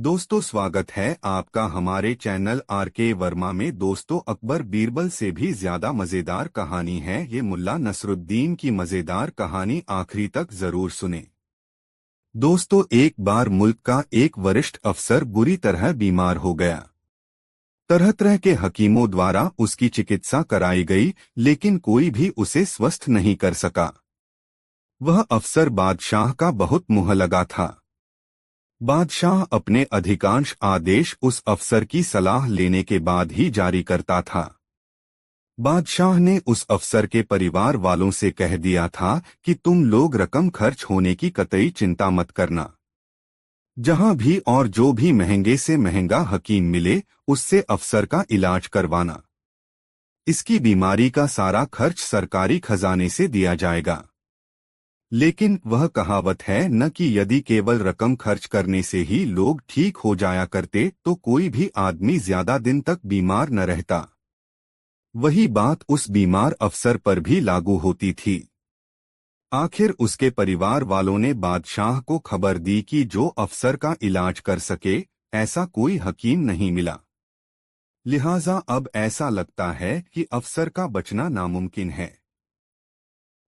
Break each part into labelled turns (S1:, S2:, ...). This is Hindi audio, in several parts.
S1: दोस्तों, स्वागत है आपका हमारे चैनल आर.के. वर्मा में। दोस्तों, अकबर बीरबल से भी ज्यादा मजेदार कहानी है ये मुल्ला नसरुद्दीन की मजेदार कहानी। आखिरी तक जरूर सुने। दोस्तों, एक बार मुल्क का एक वरिष्ठ अफसर बुरी तरह बीमार हो गया। तरह तरह के हकीमों द्वारा उसकी चिकित्सा कराई गई, लेकिन कोई भी उसे स्वस्थ नहीं कर सका। वह अफसर बादशाह का बहुत मुँह लगा था। बादशाह अपने अधिकांश आदेश उस अफसर की सलाह लेने के बाद ही जारी करता था। बादशाह ने उस अफसर के परिवार वालों से कह दिया था कि तुम लोग रकम खर्च होने की कतई चिंता मत करना। जहां भी और जो भी महंगे से महंगा हकीम मिले, उससे अफसर का इलाज करवाना। इसकी बीमारी का सारा खर्च सरकारी खजाने से दिया जाएगा। लेकिन वह कहावत है न कि यदि केवल रकम खर्च करने से ही लोग ठीक हो जाया करते तो कोई भी आदमी ज्यादा दिन तक बीमार न रहता। वही बात उस बीमार अफसर पर भी लागू होती थी। आखिर उसके परिवार वालों ने बादशाह को खबर दी कि जो अफसर का इलाज कर सके, ऐसा कोई हकीम नहीं मिला। लिहाजा अब ऐसा लगता है कि अफसर का बचना नामुमकिन है।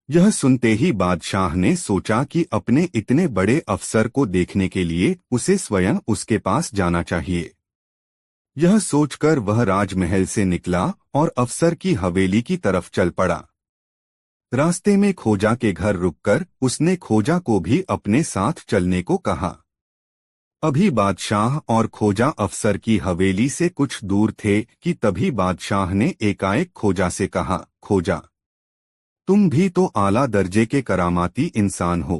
S1: यह सुनते ही बादशाह ने सोचा कि अपने इतने बड़े अफसर को देखने के लिए उसे स्वयं उसके पास जाना चाहिए। यह सोचकर वह राजमहल से निकला और अफसर की हवेली की तरफ चल पड़ा। रास्ते में खोजा के घर रुककर उसने खोजा को भी अपने साथ चलने को कहा। अभी बादशाह और खोजा अफसर की हवेली से कुछ दूर थे कि तभी बादशाह ने एकाएक खोजा से कहा, खोजा, तुम भी तो आला दर्जे के करामाती इंसान हो।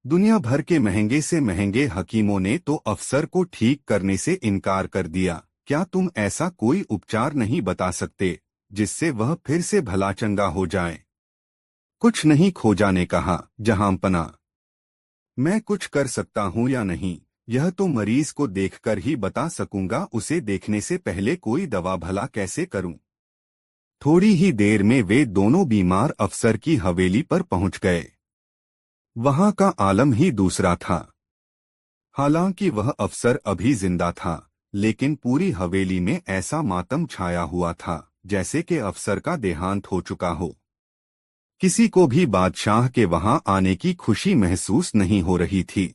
S1: दुनिया भर के महंगे से महंगे हकीमों ने तो अफसर को ठीक करने से इनकार कर दिया। क्या तुम ऐसा कोई उपचार नहीं बता सकते जिससे वह फिर से भला चंगा हो जाए? कुछ नहीं, खोजा ने कहा, जहांपना, मैं कुछ कर सकता हूँ या नहीं, यह तो मरीज को देखकर ही बता सकूंगा। उसे देखने से पहले कोई दवा भला कैसे करूं? थोड़ी ही देर में वे दोनों बीमार अफसर की हवेली पर पहुंच गए। वहां का आलम ही दूसरा था। हालांकि वह अफसर अभी जिंदा था, लेकिन पूरी हवेली में ऐसा मातम छाया हुआ था जैसे कि अफसर का देहांत हो चुका हो। किसी को भी बादशाह के वहां आने की खुशी महसूस नहीं हो रही थी।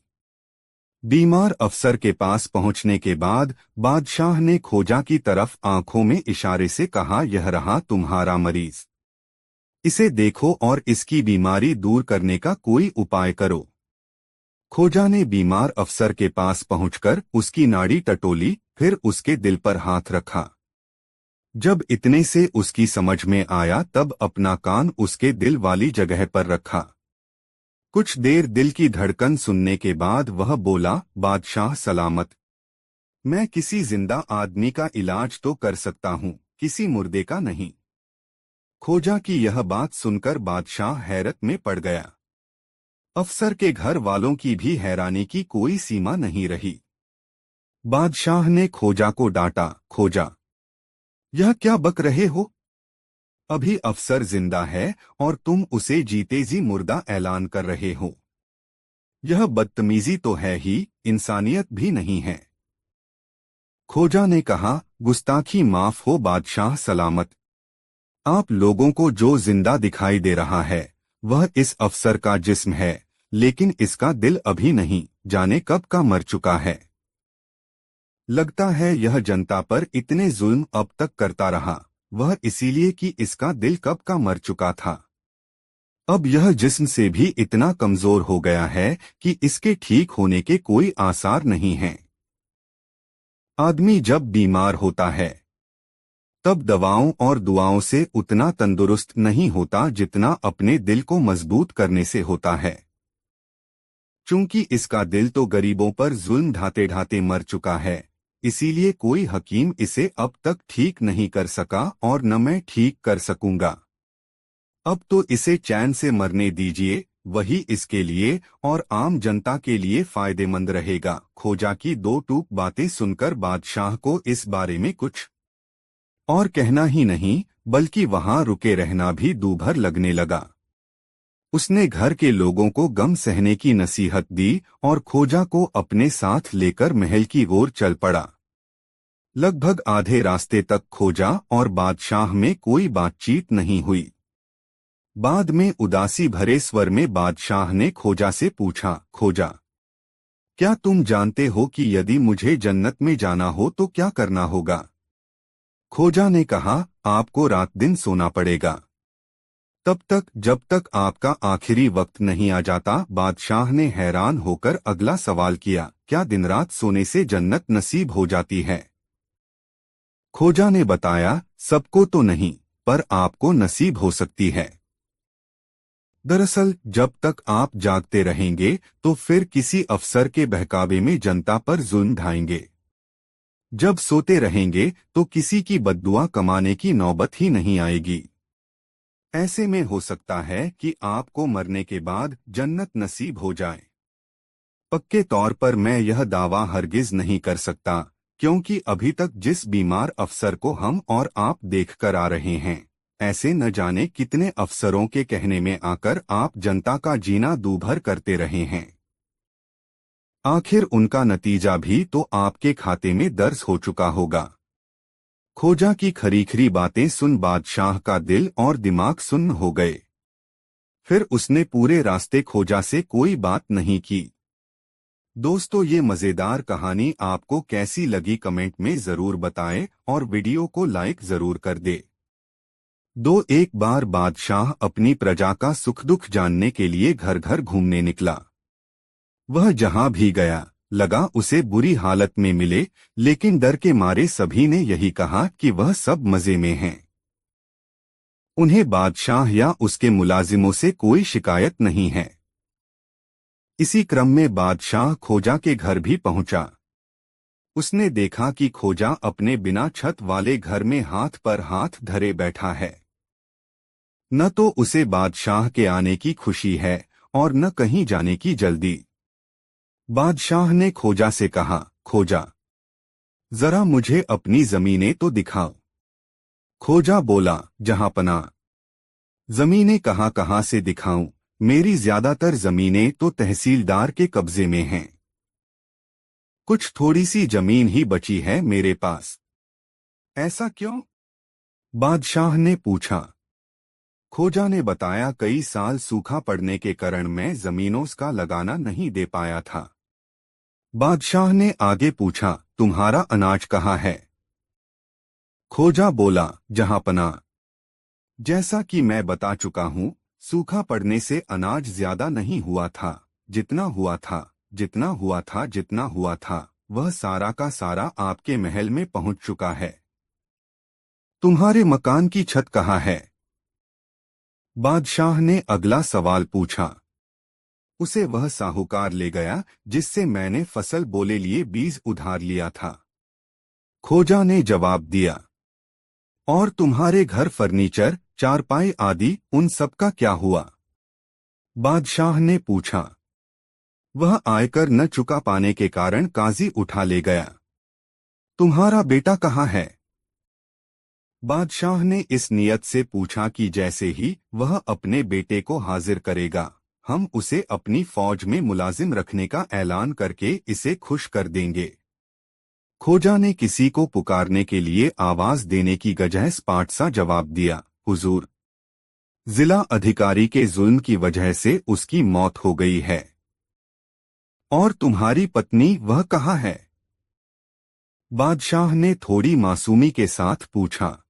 S1: बीमार अफसर के पास पहुंचने के बाद बादशाह ने खोजा की तरफ आंखों में इशारे से कहा, यह रहा तुम्हारा मरीज। इसे देखो और इसकी बीमारी दूर करने का कोई उपाय करो। खोजा ने बीमार अफसर के पास पहुंचकर उसकी नाड़ी टटोली, फिर उसके दिल पर हाथ रखा। जब इतने से उसकी समझ में आया तब अपना कान उसके दिल वाली जगह पर रखा। कुछ देर दिल की धड़कन सुनने के बाद वह बोला, बादशाह सलामत। मैं किसी जिंदा आदमी का इलाज तो कर सकता हूँ, किसी मुर्दे का नहीं। खोजा की यह बात सुनकर बादशाह हैरत में पड़ गया। अफसर के घर वालों की भी हैरानी की कोई सीमा नहीं रही। बादशाह ने खोजा को डांटा, खोजा, यह क्या बक रहे हो? अभी अफसर जिंदा है और तुम उसे जीते जी मुर्दा ऐलान कर रहे हो। यह बदतमीजी तो है ही, इंसानियत भी नहीं है। खोजा ने कहा, गुस्ताखी माफ हो बादशाह सलामत। आप लोगों को जो जिंदा दिखाई दे रहा है वह इस अफसर का जिस्म है, लेकिन इसका दिल अभी नहीं, जाने कब का मर चुका है। लगता है यह जनता पर इतने जुल्म अब तक करता रहा, वह इसीलिए कि इसका दिल कब का मर चुका था। अब यह जिस्म से भी इतना कमजोर हो गया है कि इसके ठीक होने के कोई आसार नहीं हैं। आदमी जब बीमार होता है तब दवाओं और दुआओं से उतना तंदुरुस्त नहीं होता जितना अपने दिल को मजबूत करने से होता है। चूंकि इसका दिल तो गरीबों पर जुल्म ढाते ढाते मर चुका है, इसीलिए कोई हकीम इसे अब तक ठीक नहीं कर सका और न मैं ठीक कर सकूंगा। अब तो इसे चैन से मरने दीजिए, वही इसके लिए और आम जनता के लिए फायदेमंद रहेगा। खोजा की दो टूक बातें सुनकर बादशाह को इस बारे में कुछ और कहना ही नहीं, बल्कि वहां रुके रहना भी दूभर लगने लगा। उसने घर के लोगों को गम सहने की नसीहत दी और खोजा को अपने साथ लेकर महल की ओर चल पड़ा। लगभग आधे रास्ते तक खोजा और बादशाह में कोई बातचीत नहीं हुई। बाद में उदासी भरे स्वर में बादशाह ने खोजा से पूछा, खोजा, क्या तुम जानते हो कि यदि मुझे जन्नत में जाना हो तो क्या करना होगा? खोजा ने कहा, आपको रात दिन सोना पड़ेगा, तब तक जब तक आपका आखिरी वक्त नहीं आ जाता। बादशाह ने हैरान होकर अगला सवाल किया, क्या दिन रात सोने से जन्नत नसीब हो जाती है? खोजा ने बताया, सबको तो नहीं, पर आपको नसीब हो सकती है। दरअसल जब तक आप जागते रहेंगे तो फिर किसी अफसर के बहकावे में जनता पर जुल्म ढाएंगे। जब सोते रहेंगे तो किसी की बद्दुआ कमाने की नौबत ही नहीं आएगी। ऐसे में हो सकता है कि आपको मरने के बाद जन्नत नसीब हो जाए। पक्के तौर पर मैं यह दावा हरगिज नहीं कर सकता, क्योंकि अभी तक जिस बीमार अफसर को हम और आप देखकर आ रहे हैं, ऐसे न जाने कितने अफसरों के कहने में आकर आप जनता का जीना दूभर करते रहे हैं। आखिर उनका नतीजा भी तो आपके खाते में दर्ज हो चुका होगा। खोजा की खरीखरी बातें सुन बादशाह का दिल और दिमाग सुन्न हो गए। फिर उसने पूरे रास्ते खोजा से कोई बात नहीं की। दोस्तों, ये मजेदार कहानी आपको कैसी लगी कमेंट में जरूर बताएं और वीडियो को लाइक जरूर कर दे। एक बार बादशाह अपनी प्रजा का सुख दुख जानने के लिए घर घर घूमने निकला। वह जहां भी गया लगा उसे बुरी हालत में मिले, लेकिन डर के मारे सभी ने यही कहा कि वह सब मजे में हैं। उन्हें बादशाह या उसके मुलाजिमों से कोई शिकायत नहीं है। इसी क्रम में बादशाह खोजा के घर भी पहुंचा। उसने देखा कि खोजा अपने बिना छत वाले घर में हाथ पर हाथ धरे बैठा है। न तो उसे बादशाह के आने की खुशी है और न कहीं जाने की जल्दी। बादशाह ने खोजा से कहा, खोजा, जरा मुझे अपनी जमीनें तो दिखाओ। खोजा बोला, जहांपना, जमीनें कहाँ से दिखाऊं? मेरी ज्यादातर जमीनें तो तहसीलदार के कब्जे में हैं। कुछ थोड़ी सी जमीन ही बची है मेरे पास। ऐसा क्यों? बादशाह ने पूछा। खोजा ने बताया, कई साल सूखा पड़ने के कारण मैं जमीनों का लगाना नहीं दे पाया था। बादशाह ने आगे पूछा, तुम्हारा अनाज कहाँ है? खोजा बोला, जहांपना, जैसा कि मैं बता चुका हूँ, सूखा पड़ने से अनाज ज्यादा नहीं हुआ था। जितना हुआ था वह सारा का सारा आपके महल में पहुंच चुका है। तुम्हारे मकान की छत कहाँ है? बादशाह ने अगला सवाल पूछा। उसे वह साहूकार ले गया जिससे मैंने फसल बोले लिए बीज उधार लिया था। खोजा ने जवाब दिया। और तुम्हारे घर फर्नीचर, चारपाई आदि, उन सब का क्या हुआ? बादशाह ने पूछा। वह आयकर न चुका पाने के कारण काजी उठा ले गया। तुम्हारा बेटा कहाँ है? बादशाह ने इस नियत से पूछा कि जैसे ही वह अपने बेटे को हाजिर करेगा, हम उसे अपनी फौज में मुलाजिम रखने का ऐलान करके इसे खुश कर देंगे। खोजा ने किसी को पुकारने के लिए आवाज देने की बजाय स्पाट सा जवाब दिया, हुजूर, जिला अधिकारी के जुल्म की वजह से उसकी मौत हो गई है। और तुम्हारी पत्नी, वह कहाँ है? बादशाह ने थोड़ी मासूमी के साथ पूछा।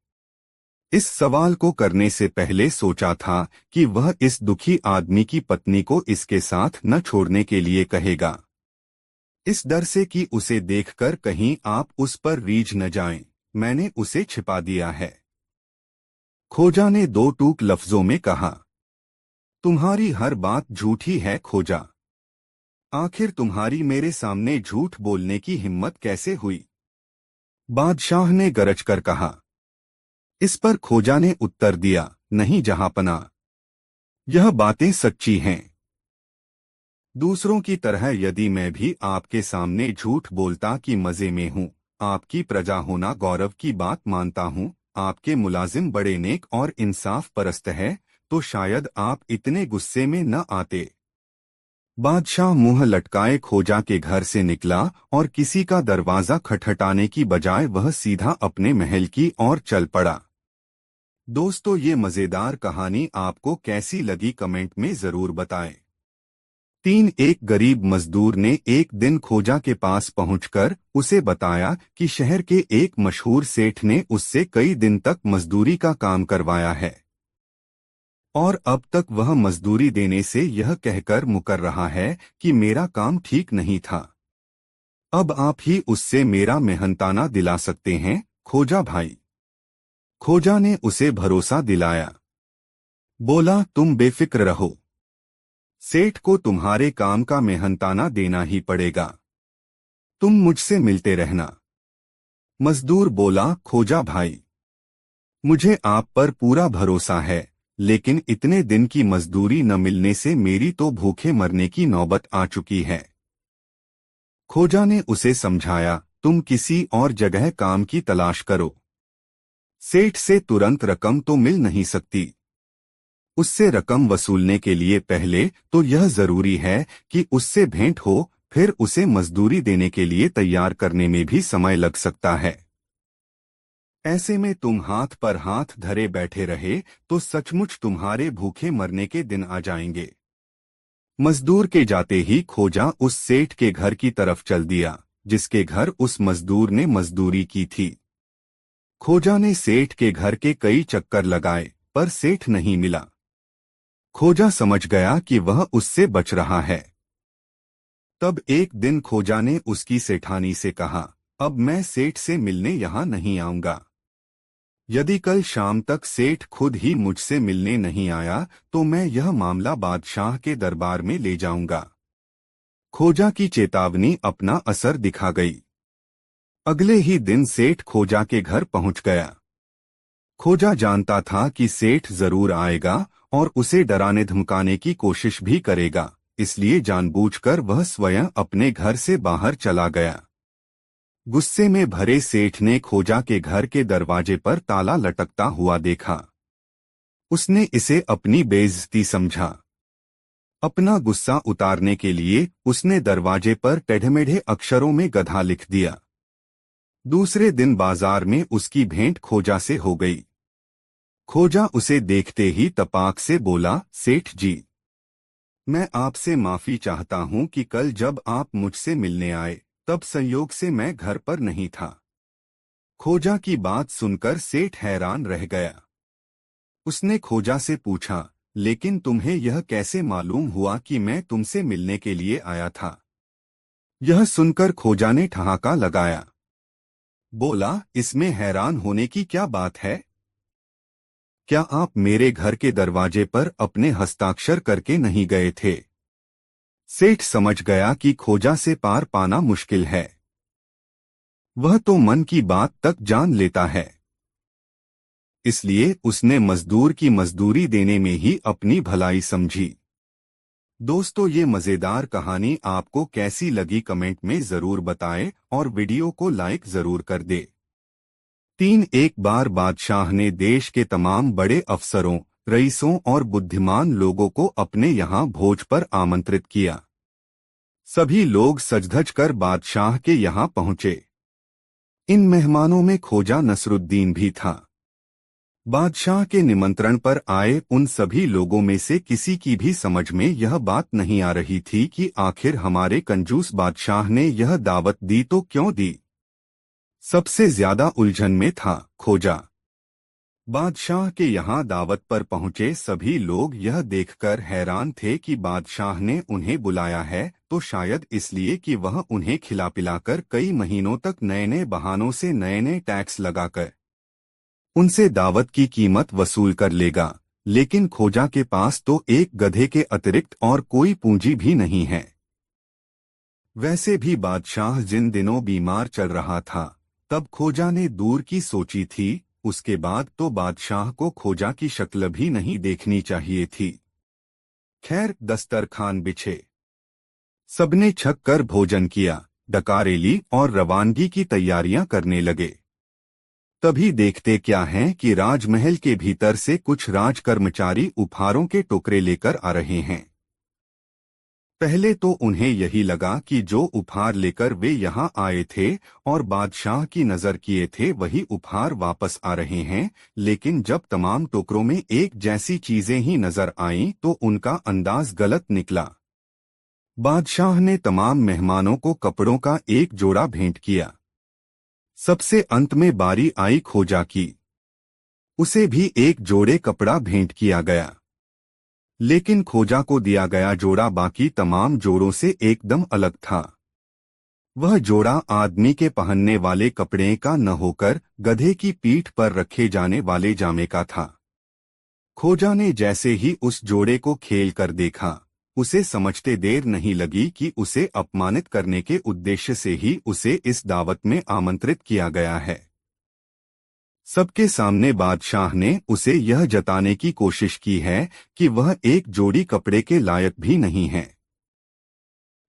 S1: इस सवाल को करने से पहले सोचा था कि वह इस दुखी आदमी की पत्नी को इसके साथ न छोड़ने के लिए कहेगा, इस डर से कि उसे देखकर कहीं आप उस पर रीझ न जाएं, मैंने उसे छिपा दिया है। खोजा ने दो टूक लफ्जों में कहा। तुम्हारी हर बात झूठी है खोजा। आखिर तुम्हारी मेरे सामने झूठ बोलने की हिम्मत कैसे हुई? बादशाह ने गरज कर कहा। इस पर खोजा ने उत्तर दिया, नहीं जहांपना, यह बातें सच्ची हैं। दूसरों की तरह यदि मैं भी आपके सामने झूठ बोलता कि मजे में हूँ, आपकी प्रजा होना गौरव की बात मानता हूँ, आपके मुलाजिम बड़े नेक और इंसाफ परस्त है, तो शायद आप इतने गुस्से में न आते। बादशाह मुंह लटकाए खोजा के घर से निकला और किसी का दरवाजा खटखटाने की बजाय वह सीधा अपने महल की ओर चल पड़ा। दोस्तों, ये मजेदार कहानी आपको कैसी लगी कमेंट में जरूर बताएं। एक गरीब मजदूर ने एक दिन खोजा के पास पहुंचकर उसे बताया कि शहर के एक मशहूर सेठ ने उससे कई दिन तक मजदूरी का काम करवाया है और अब तक वह मजदूरी देने से यह कहकर मुकर रहा है कि मेरा काम ठीक नहीं था। अब आप ही उससे मेरा मेहनताना दिला सकते हैं, खोजा भाई। खोजा ने उसे भरोसा दिलाया। बोला, तुम बेफिक्र रहो, सेठ को तुम्हारे काम का मेहनताना देना ही पड़ेगा। तुम मुझसे मिलते रहना। मजदूर बोला, खोजा भाई, मुझे आप पर पूरा भरोसा है, लेकिन इतने दिन की मजदूरी न मिलने से मेरी तो भूखे मरने की नौबत आ चुकी है। खोजा ने उसे समझाया, तुम किसी और जगह काम की तलाश करो। सेठ से तुरंत रकम तो मिल नहीं सकती। उससे रकम वसूलने के लिए पहले तो यह जरूरी है कि उससे भेंट हो, फिर उसे मजदूरी देने के लिए तैयार करने में भी समय लग सकता है। ऐसे में तुम हाथ पर हाथ धरे बैठे रहे तो सचमुच तुम्हारे भूखे मरने के दिन आ जाएंगे। मजदूर के जाते ही खोजा उस सेठ के घर की तरफ चल दिया, जिसके घर उस मजदूर ने मजदूरी की थी। खोजा ने सेठ के घर के कई चक्कर लगाए, पर सेठ नहीं मिला। खोजा समझ गया कि वह उससे बच रहा है। तब एक दिन खोजा ने उसकी सेठानी से कहा, अब मैं सेठ से मिलने यहाँ नहीं आऊंगा। यदि कल शाम तक सेठ खुद ही मुझसे मिलने नहीं आया तो मैं यह मामला बादशाह के दरबार में ले जाऊंगा। खोजा की चेतावनी अपना असर दिखा गई। अगले ही दिन सेठ खोजा के घर पहुंच गया। खोजा जानता था कि सेठ जरूर आएगा और उसे डराने धमकाने की कोशिश भी करेगा, इसलिए जानबूझकर वह स्वयं अपने घर से बाहर चला गया। गुस्से में भरे सेठ ने खोजा के घर के दरवाजे पर ताला लटकता हुआ देखा। उसने इसे अपनी बेइज्जती समझा। अपना गुस्सा उतारने के लिए उसने दरवाजे पर टेढ़मेढ़े अक्षरों में गधा लिख दिया। दूसरे दिन बाजार में उसकी भेंट खोजा से हो गई। खोजा उसे देखते ही तपाक से बोला, सेठ जी, मैं आपसे माफी चाहता हूं कि कल जब आप मुझसे मिलने आए तब संयोग से मैं घर पर नहीं था। खोजा की बात सुनकर सेठ हैरान रह गया। उसने खोजा से पूछा, लेकिन तुम्हें यह कैसे मालूम हुआ कि मैं तुमसे मिलने के लिए आया था? यह सुनकर खोजा ने ठहाका लगाया। बोला, इसमें हैरान होने की क्या बात है? क्या आप मेरे घर के दरवाजे पर अपने हस्ताक्षर करके नहीं गए थे? सेठ समझ गया कि खोजा से पार पाना मुश्किल है। वह तो मन की बात तक जान लेता है। इसलिए उसने मजदूर की मजदूरी देने में ही अपनी भलाई समझी। दोस्तों, ये मजेदार कहानी आपको कैसी लगी कमेंट में जरूर बताएं और वीडियो को लाइक जरूर कर दे। एक बार बादशाह ने देश के तमाम बड़े अफसरों, रईसों और बुद्धिमान लोगों को अपने यहाँ भोज पर आमंत्रित किया। सभी लोग सज-धज कर बादशाह के यहाँ पहुंचे। इन मेहमानों में खोजा नसरुद्दीन भी था। बादशाह के निमंत्रण पर आए उन सभी लोगों में से किसी की भी समझ में यह बात नहीं आ रही थी कि आखिर हमारे कंजूस बादशाह ने यह दावत दी तो क्यों दी। सबसे ज्यादा उलझन में था खोजा। बादशाह के यहाँ दावत पर पहुंचे सभी लोग यह देखकर हैरान थे कि बादशाह ने उन्हें बुलाया है तो शायद इसलिए कि वह उन्हें खिला पिलाकर कई महीनों तक नए नए बहानों से नए नए टैक्स लगाकर उनसे दावत की कीमत वसूल कर लेगा। लेकिन खोजा के पास तो एक गधे के अतिरिक्त और कोई पूंजी भी नहीं है। वैसे भी बादशाह जिन दिनों बीमार चल रहा था तब खोजा ने दूर की सोची थी, उसके बाद तो बादशाह को खोजा की शक्ल भी नहीं देखनी चाहिए थी। खैर, दस्तरखान बिछे। सबने छक कर भोजन किया, डकारे ली और रवानगी की तैयारियां करने लगे। तभी देखते क्या है कि राजमहल के भीतर से कुछ राज कर्मचारी उपहारों के टुकड़े लेकर आ रहे हैं। पहले तो उन्हें यही लगा कि जो उपहार लेकर वे यहाँ आए थे और बादशाह की नजर किए थे वही उपहार वापस आ रहे हैं, लेकिन जब तमाम टुकड़ों में एक जैसी चीजें ही नजर आईं तो उनका अंदाज गलत निकला। बादशाह ने तमाम मेहमानों को कपड़ों का एक जोड़ा भेंट किया। सबसे अंत में बारी आई खोजा की। उसे भी एक जोड़े कपड़ा भेंट किया गया, लेकिन खोजा को दिया गया जोड़ा बाकी तमाम जोड़ों से एकदम अलग था। वह जोड़ा आदमी के पहनने वाले कपड़े का न होकर गधे की पीठ पर रखे जाने वाले जामे का था। खोजा ने जैसे ही उस जोड़े को खेल कर देखा, उसे समझते देर नहीं लगी कि उसे अपमानित करने के उद्देश्य से ही उसे इस दावत में आमंत्रित किया गया है। सबके सामने बादशाह ने उसे यह जताने की कोशिश की है कि वह एक जोड़ी कपड़े के लायक भी नहीं है।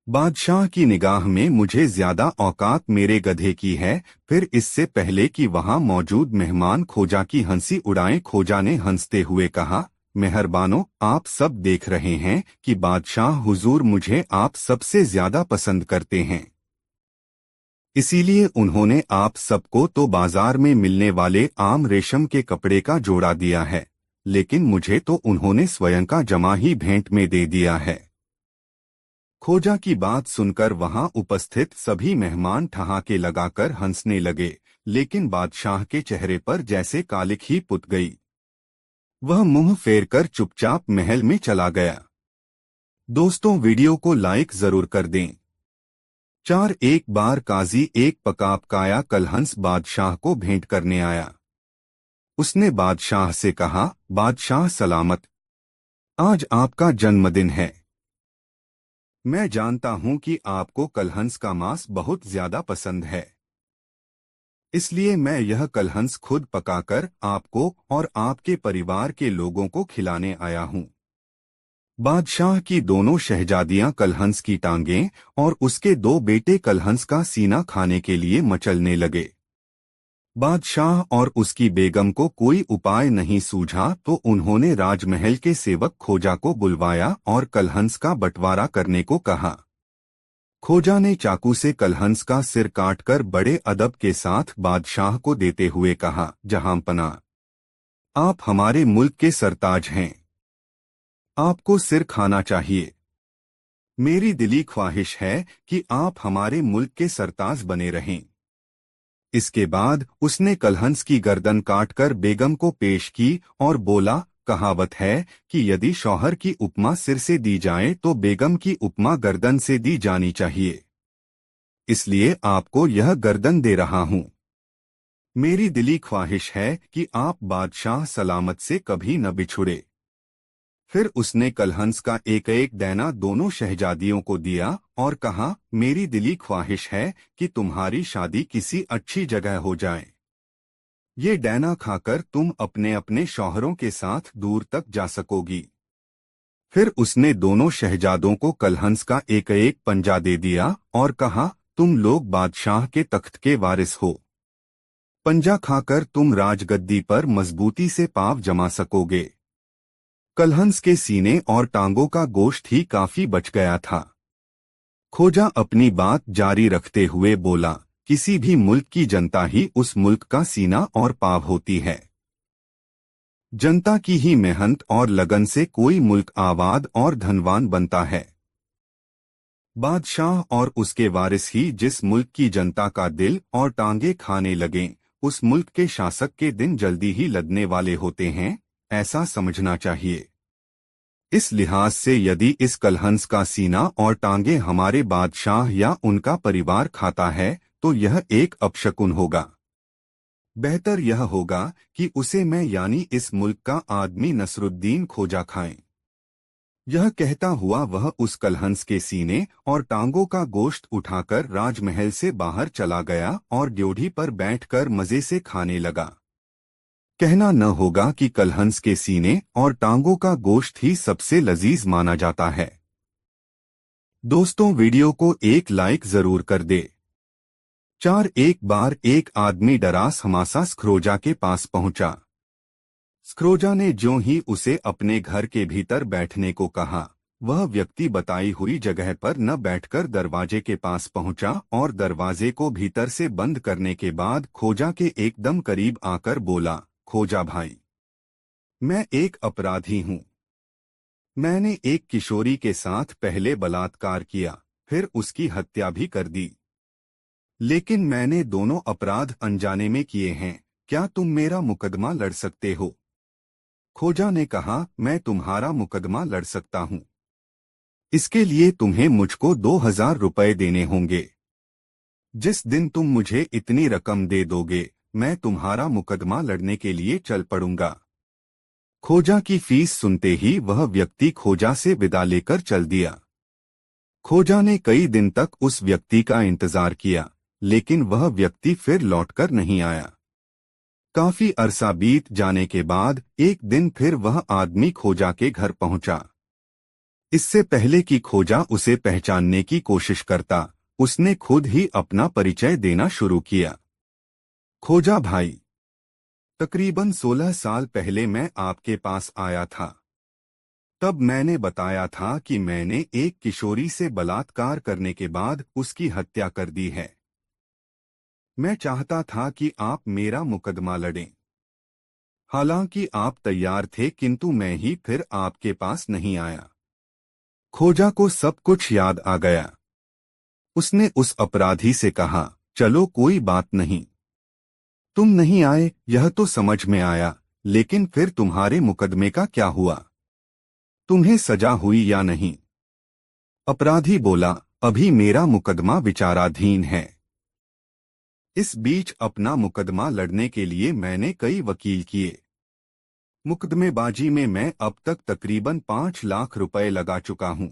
S1: बादशाह की निगाह में मुझे ज्यादा औकात मेरे गधे की है। फिर इससे पहले कि वहां मौजूद मेहमान खोजा की हंसी उड़ाएं, खोजा ने हंसते हुए कहा, मेहरबानो, आप सब देख रहे हैं कि बादशाह हुजूर मुझे आप सबसे ज्यादा पसंद करते हैं। इसीलिए उन्होंने आप सबको तो बाजार में मिलने वाले आम रेशम के कपड़े का जोड़ा दिया है, लेकिन मुझे तो उन्होंने स्वयं का जमा ही भेंट में दे दिया है। खोजा की बात सुनकर वहां उपस्थित सभी मेहमान ठहाके लगाकर हंसने लगे, लेकिन बादशाह के चेहरे पर जैसे कालिख ही पुत गई। वह मुंह फेरकर चुपचाप महल में चला गया। दोस्तों, वीडियो को लाइक जरूर कर दें। 4 एक बार काजी एक पकापकाया कलहंस बादशाह को भेंट करने आया। उसने बादशाह से कहा, बादशाह सलामत, आज आपका जन्मदिन है। मैं जानता हूं कि आपको कलहंस का मांस बहुत ज्यादा पसंद है, इसलिए मैं यह कलहंस खुद पकाकर आपको और आपके परिवार के लोगों को खिलाने आया हूं। बादशाह की दोनों शहजादियां कलहंस की टांगें और उसके 2 बेटे कलहंस का सीना खाने के लिए मचलने लगे। बादशाह और उसकी बेगम को कोई उपाय नहीं सूझा तो उन्होंने राजमहल के सेवक खोजा को बुलवाया और कलहंस का बंटवारा करने को कहा। खोजा ने चाकू से कलहंस का सिर काटकर बड़े अदब के साथ बादशाह को देते हुए कहा, जहांपना, आप हमारे मुल्क के सरताज हैं, आपको सिर खाना चाहिए। मेरी दिली ख्वाहिश है कि आप हमारे मुल्क के सरताज बने रहें। इसके बाद उसने कलहंस की गर्दन काटकर बेगम को पेश की और बोला, कहावत है कि यदि शौहर की उपमा सिर से दी जाए तो बेगम की उपमा गर्दन से दी जानी चाहिए। इसलिए आपको यह गर्दन दे रहा हूं। मेरी दिली ख्वाहिश है कि आप बादशाह सलामत से कभी न बिछुड़े। फिर उसने कलहंस का एक एक दैना दोनों शहजादियों को दिया और कहा, मेरी दिली ख्वाहिश है कि तुम्हारी शादी किसी अच्छी जगह हो जाए। ये डैना खाकर तुम अपने अपने शौहरों के साथ दूर तक जा सकोगी। फिर उसने दोनों शहजादों को कलहंस का एक एक पंजा दे दिया और कहा, तुम लोग बादशाह के तख्त के वारिस हो। पंजा खाकर तुम राजगद्दी पर मजबूती से पांव जमा सकोगे। कलहंस के सीने और टांगों का गोश्त ही काफी बच गया था। खोजा अपनी बात जारी रखते हुए बोला, किसी भी मुल्क की जनता ही उस मुल्क का सीना और पाँव होती है। जनता की ही मेहनत और लगन से कोई मुल्क आबाद और धनवान बनता है। बादशाह और उसके वारिस ही जिस मुल्क की जनता का दिल और टांगे खाने लगें, उस मुल्क के शासक के दिन जल्दी ही लदने वाले होते हैं, ऐसा समझना चाहिए। इस लिहाज से यदि इस कलहंस का सीना और टांगे हमारे बादशाह या उनका परिवार खाता है तो यह एक अपशकुन होगा। बेहतर यह होगा कि उसे मैं यानी इस मुल्क का आदमी नसरुद्दीन खोजा खाएं। यह कहता हुआ वह उस कलहंस के सीने और टांगों का गोश्त उठाकर राजमहल से बाहर चला गया और ड्योढ़ी पर बैठकर मजे से खाने लगा। कहना न होगा कि कलहंस के सीने और टांगों का गोश्त ही सबसे लजीज माना जाता है। दोस्तों, वीडियो को एक लाइक जरूर कर दे। एक बार एक आदमी डरास हमासा स्क्रोजा के पास पहुंचा। स्क्रोजा ने ज्यों ही उसे अपने घर के भीतर बैठने को कहा, वह व्यक्ति बताई हुई जगह पर न बैठकर दरवाजे के पास पहुंचा और दरवाजे को भीतर से बंद करने के बाद खोजा के एकदम करीब आकर बोला, खोजा भाई, मैं एक अपराधी हूं। मैंने एक किशोरी के साथ पहले बलात्कार किया, फिर उसकी हत्या भी कर दी। लेकिन मैंने दोनों अपराध अनजाने में किए हैं। क्या तुम मेरा मुकदमा लड़ सकते हो? खोजा ने कहा, मैं तुम्हारा मुकदमा लड़ सकता हूं। इसके लिए तुम्हें मुझको 2000 रुपए देने होंगे। जिस दिन तुम मुझे इतनी रकम दे दोगे, मैं तुम्हारा मुकदमा लड़ने के लिए चल पड़ूंगा। खोजा की फीस सुनते ही वह व्यक्ति खोजा से विदा लेकर चल दिया। खोजा ने कई दिन तक उस व्यक्ति का इंतजार किया, लेकिन वह व्यक्ति फिर लौटकर नहीं आया। काफी अरसा बीत जाने के बाद एक दिन फिर वह आदमी खोजा के घर पहुंचा। इससे पहले कि खोजा उसे पहचानने की कोशिश करता, उसने खुद ही अपना परिचय देना शुरू किया। खोजा भाई, तकरीबन 16 साल पहले मैं आपके पास आया था। तब मैंने बताया था कि मैंने एक किशोरी से बलात्कार करने के बाद उसकी हत्या कर दी है। मैं चाहता था कि आप मेरा मुकदमा लड़ें। हालांकि आप तैयार थे, किंतु मैं ही फिर आपके पास नहीं आया। खोजा को सब कुछ याद आ गया। उसने उस अपराधी से कहा, चलो कोई बात नहीं, तुम नहीं आए यह तो समझ में आया, लेकिन फिर तुम्हारे मुकदमे का क्या हुआ? तुम्हें सजा हुई या नहीं? अपराधी बोला, अभी मेरा मुकदमा विचाराधीन है। इस बीच अपना मुकदमा लड़ने के लिए मैंने कई वकील किए। मुकदमेबाजी में मैं अब तक तकरीबन 5 लाख रुपए लगा चुका हूं।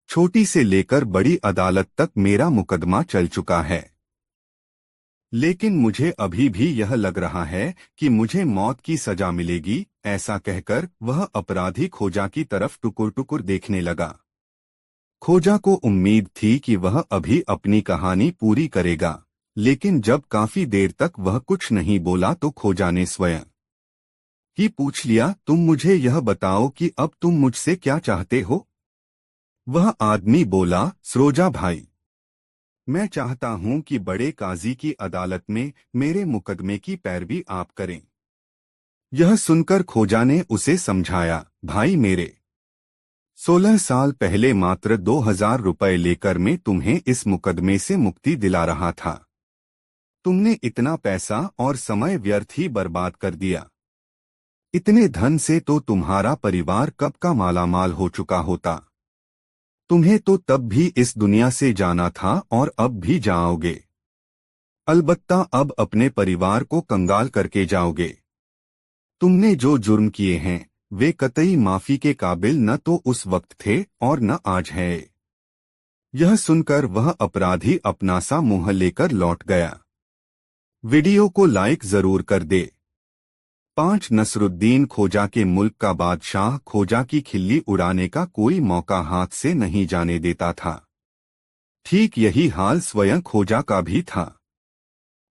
S1: छोटी से लेकर बड़ी अदालत तक मेरा मुकदमा चल चुका है। लेकिन मुझे अभी भी यह लग रहा है कि मुझे मौत की सजा मिलेगी। ऐसा कहकर वह अपराधी खोजा की तरफ टुकुर टुकुर देखने लगा। खोजा को उम्मीद थी कि वह अभी अपनी कहानी पूरी करेगा, लेकिन जब काफी देर तक वह कुछ नहीं बोला तो खोजा ने स्वयं ही पूछ लिया, तुम मुझे यह बताओ कि अब तुम मुझसे क्या चाहते हो? वह आदमी बोला, सरोजा भाई, मैं चाहता हूं कि बड़े काजी की अदालत में मेरे मुकदमे की पैरवी आप करें। यह सुनकर खोजा ने उसे समझाया, भाई मेरे, 16 साल पहले मात्र 2000 रुपए लेकर मैं तुम्हें इस मुकदमे से मुक्ति दिला रहा था। तुमने इतना पैसा और समय व्यर्थ ही बर्बाद कर दिया। इतने धन से तो तुम्हारा परिवार कब का मालामाल हो चुका होता। तुम्हें तो तब भी इस दुनिया से जाना था और अब भी जाओगे। अलबत्ता अब अपने परिवार को कंगाल करके जाओगे। तुमने जो जुर्म किए हैं वे कतई माफी के काबिल न तो उस वक्त थे और न आज है। यह सुनकर वह अपराधी अपना सा मुंह लेकर लौट गया। वीडियो को लाइक जरूर कर दे। 5 नसरुद्दीन खोजा के मुल्क का बादशाह खोजा की खिल्ली उड़ाने का कोई मौका हाथ से नहीं जाने देता था। ठीक यही हाल स्वयं खोजा का भी था।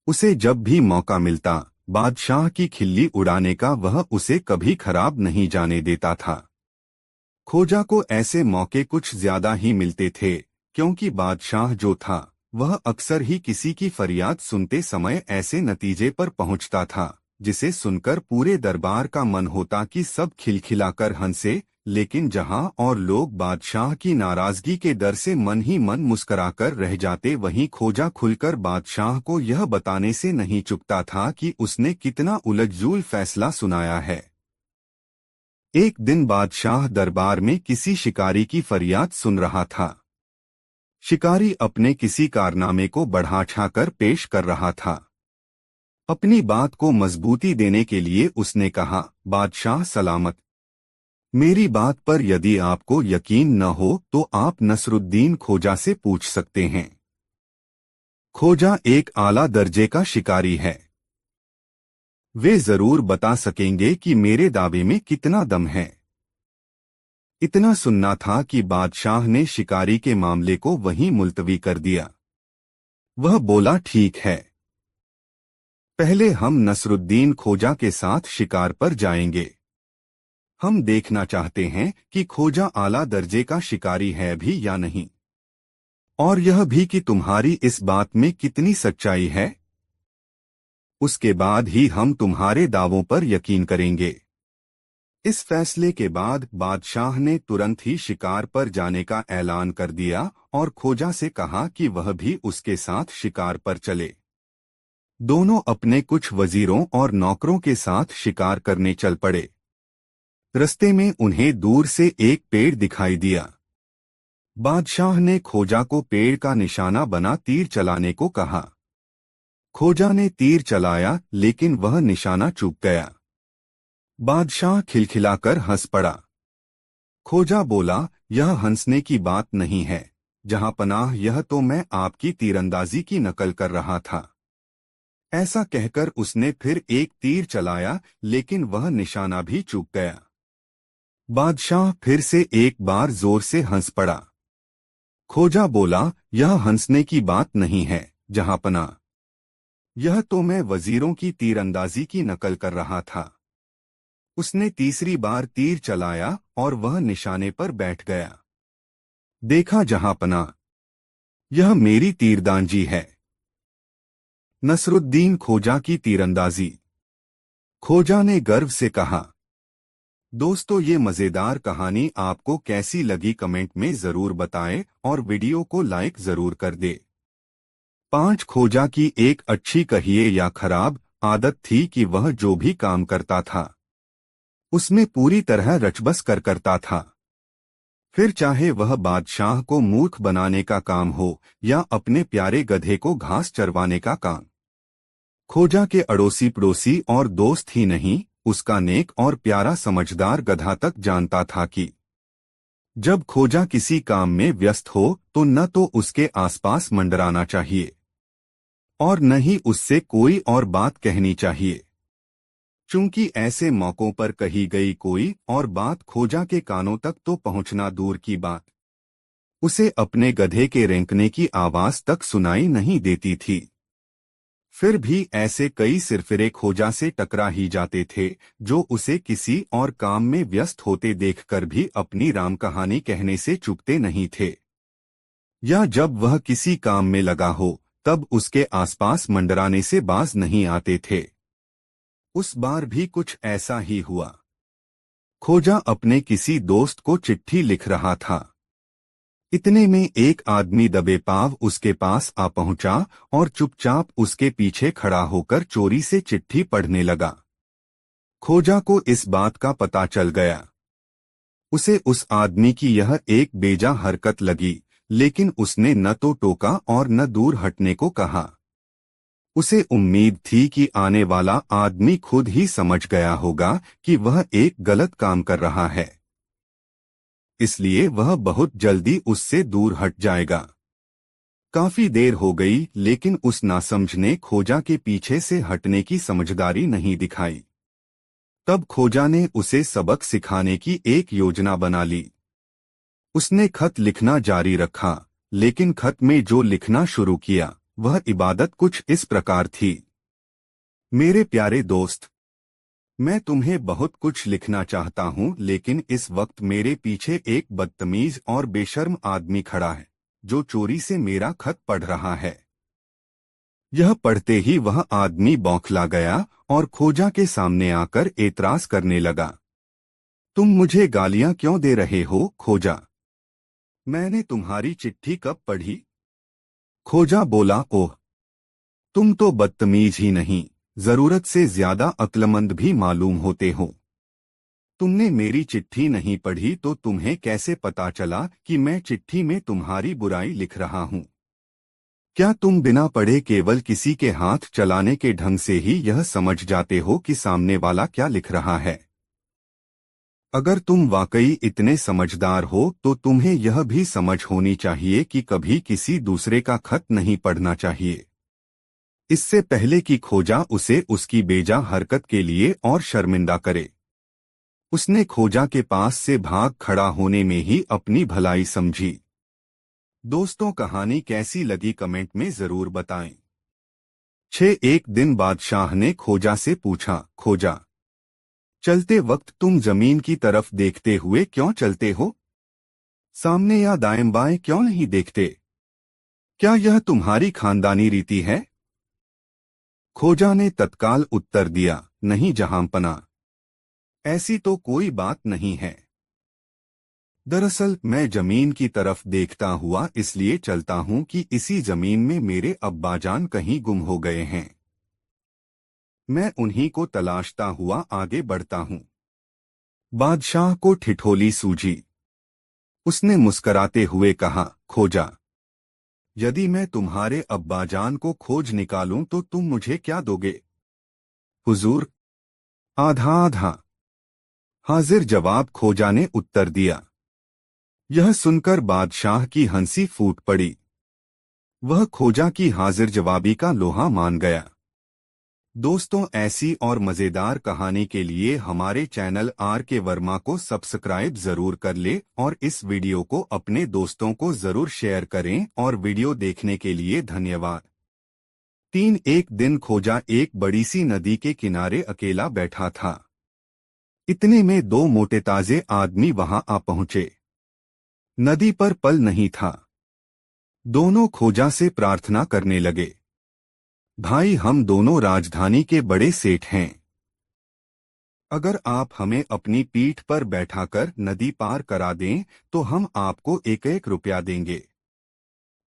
S1: उसे जब भी मौका मिलता बादशाह की खिल्ली उड़ाने का वह उसे कभी खराब नहीं जाने देता था। खोजा को ऐसे मौके कुछ ज्यादा ही मिलते थे, क्योंकि बादशाह जो था वह अक्सर ही किसी की फरियाद सुनते समय ऐसे नतीजे पर पहुंचता था जिसे सुनकर पूरे दरबार का मन होता कि सब खिलखिलाकर हंसे, लेकिन जहां और लोग बादशाह की नाराजगी के डर से मन ही मन मुस्कराकर रह जाते, वहीं खोजा खुलकर बादशाह को यह बताने से नहीं चूकता था कि उसने कितना उलझ-जुल फैसला सुनाया है। एक दिन बादशाह दरबार में किसी शिकारी की फरियाद सुन रहा था। शिकारी अपने किसी कारनामे को बढ़ा-चढ़ाकर पेश कर रहा था। अपनी बात को मजबूती देने के लिए उसने कहा, बादशाह सलामत, मेरी बात पर यदि आपको यकीन न हो तो आप नसरुद्दीन खोजा से पूछ सकते हैं। खोजा एक आला दर्जे का शिकारी है। वे जरूर बता सकेंगे कि मेरे दावे में कितना दम है। इतना सुनना था कि बादशाह ने शिकारी के मामले को वहीं मुलतवी कर दिया। वह बोला, ठीक है, पहले हम नसरुद्दीन खोजा के साथ शिकार पर जाएंगे। हम देखना चाहते हैं कि खोजा आला दर्जे का शिकारी है भी या नहीं, और यह भी कि तुम्हारी इस बात में कितनी सच्चाई है। उसके बाद ही हम तुम्हारे दावों पर यकीन करेंगे। इस फैसले के बाद बादशाह ने तुरंत ही शिकार पर जाने का ऐलान कर दिया और खोजा से कहा कि वह भी उसके साथ शिकार पर चले। दोनों अपने कुछ वजीरों और नौकरों के साथ शिकार करने चल पड़े। रस्ते में उन्हें दूर से एक पेड़ दिखाई दिया। बादशाह ने खोजा को पेड़ का निशाना बना तीर चलाने को कहा। खोजा ने तीर चलाया, लेकिन वह निशाना चूक गया। बादशाह खिलखिलाकर हंस पड़ा। खोजा बोला, यह हंसने की बात नहीं है जहां पनाह, यह तो मैं आपकी तीरंदाजी की नकल कर रहा था। ऐसा कहकर उसने फिर एक तीर चलाया, लेकिन वह निशाना भी चूक गया। बादशाह फिर से एक बार जोर से हंस पड़ा। खोजा बोला, यह हंसने की बात नहीं है जहांपना, यह तो मैं वजीरों की तीरंदाजी की नकल कर रहा था। उसने तीसरी बार तीर चलाया और वह निशाने पर बैठ गया। देखा जहांपना, यह मेरी तीरंदाजी है। नसरुद्दीन खोजा की तीरंदाजी। खोजा ने गर्व से कहा। दोस्तों, ये मजेदार कहानी आपको कैसी लगी कमेंट में जरूर बताएं और वीडियो को लाइक जरूर कर दे। 5 खोजा की एक अच्छी कहिए या खराब आदत थी कि वह जो भी काम करता था उसमें पूरी तरह रचबस कर करता था। फिर चाहे वह बादशाह को मूर्ख बनाने का काम हो या अपने प्यारे गधे को घास चरवाने का काम। खोजा के अड़ोसी पड़ोसी और दोस्त ही नहीं, उसका नेक और प्यारा समझदार गधा तक जानता था कि जब खोजा किसी काम में व्यस्त हो तो न तो उसके आसपास मंडराना चाहिए और न ही उससे कोई और बात कहनी चाहिए, चूंकि ऐसे मौकों पर कही गई कोई और बात खोजा के कानों तक तो पहुंचना दूर की बात, उसे अपने गधे के रेंकने की आवाज तक सुनाई नहीं देती थी। फिर भी ऐसे कई सिरफिरे खोजा से टकरा ही जाते थे जो उसे किसी और काम में व्यस्त होते देखकर भी अपनी राम कहानी कहने से चूकते नहीं थे, या जब वह किसी काम में लगा हो तब उसके आसपास मंडराने से बाज नहीं आते थे। उस बार भी कुछ ऐसा ही हुआ। खोजा अपने किसी दोस्त को चिट्ठी लिख रहा था। इतने में एक आदमी दबे पाव उसके पास आ पहुंचा और चुपचाप उसके पीछे खड़ा होकर चोरी से चिट्ठी पढ़ने लगा। खोजा को इस बात का पता चल गया। उसे उस आदमी की यह एक बेजा हरकत लगी, लेकिन उसने न तो टोका और न दूर हटने को कहा। उसे उम्मीद थी कि आने वाला आदमी खुद ही समझ गया होगा कि वह एक गलत काम कर रहा है, इसलिए वह बहुत जल्दी उससे दूर हट जाएगा। काफी देर हो गई, लेकिन उस नासमझ ने खोजा के पीछे से हटने की समझदारी नहीं दिखाई। तब खोजा ने उसे सबक सिखाने की एक योजना बना ली। उसने खत लिखना जारी रखा, लेकिन खत में जो लिखना शुरू किया वह इबादत कुछ इस प्रकार थी। मेरे प्यारे दोस्त, मैं तुम्हें बहुत कुछ लिखना चाहता हूं, लेकिन इस वक्त मेरे पीछे एक बदतमीज और बेशर्म आदमी खड़ा है जो चोरी से मेरा खत पढ़ रहा है। यह पढ़ते ही वह आदमी बौखला गया और खोजा के सामने आकर एतराज करने लगा। तुम मुझे गालियां क्यों दे रहे हो खोजा? मैंने तुम्हारी चिट्ठी कब पढ़ी? खोजा बोला, ओह, तुम तो बदतमीज ही नहीं, जरूरत से ज्यादा अक्लमंद भी मालूम होते हो। तुमने मेरी चिट्ठी नहीं पढ़ी तो तुम्हें कैसे पता चला कि मैं चिट्ठी में तुम्हारी बुराई लिख रहा हूं? क्या तुम बिना पढ़े केवल किसी के हाथ चलाने के ढंग से ही यह समझ जाते हो कि सामने वाला क्या लिख रहा है? अगर तुम वाकई इतने समझदार हो तो तुम्हें यह भी समझ होनी चाहिए कि कभी किसी दूसरे का खत नहीं पढ़ना चाहिए, इससे पहले कि खोजा उसे उसकी बेजा हरकत के लिए और शर्मिंदा करे। उसने खोजा के पास से भाग खड़ा होने में ही अपनी भलाई समझी। दोस्तों, कहानी कैसी लगी कमेंट में जरूर बताएं। एक दिन बादशाह ने खोजा से पूछा, खोजा, चलते वक्त तुम जमीन की तरफ देखते हुए क्यों चलते हो? सामने या दाएं बाएं क्यों नहीं देखते? क्या यह तुम्हारी खानदानी रीति है? खोजा ने तत्काल उत्तर दिया, नहीं जहांपना, ऐसी तो कोई बात नहीं है। दरअसल मैं जमीन की तरफ देखता हुआ इसलिए चलता हूं कि इसी जमीन में मेरे अब्बाजान कहीं गुम हो गए हैं। मैं उन्हीं को तलाशता हुआ आगे बढ़ता हूं। बादशाह को ठिठोली सूझी। उसने मुस्कराते हुए कहा, खोजा, यदि मैं तुम्हारे अब्बाजान को खोज निकालूं तो तुम मुझे क्या दोगे? हुजूर, आधा आधा, हाजिर जवाब खोजा ने उत्तर दिया। यह सुनकर बादशाह की हंसी फूट पड़ी। वह खोजा की हाजिर जवाबी का लोहा मान गया। दोस्तों, ऐसी और मजेदार कहानी के लिए हमारे चैनल RK वर्मा को सब्सक्राइब जरूर कर ले और इस वीडियो को अपने दोस्तों को जरूर शेयर करें और वीडियो देखने के लिए धन्यवाद। एक दिन खोजा एक बड़ी सी नदी के किनारे अकेला बैठा था। इतने में दो मोटे ताजे आदमी वहां आ पहुंचे। नदी पर पल नहीं था। दोनों खोजा से प्रार्थना करने लगे, भाई, हम दोनों राजधानी के बड़े सेठ हैं। अगर आप हमें अपनी पीठ पर बैठाकर नदी पार करा दें तो हम आपको 1-1 रुपया देंगे।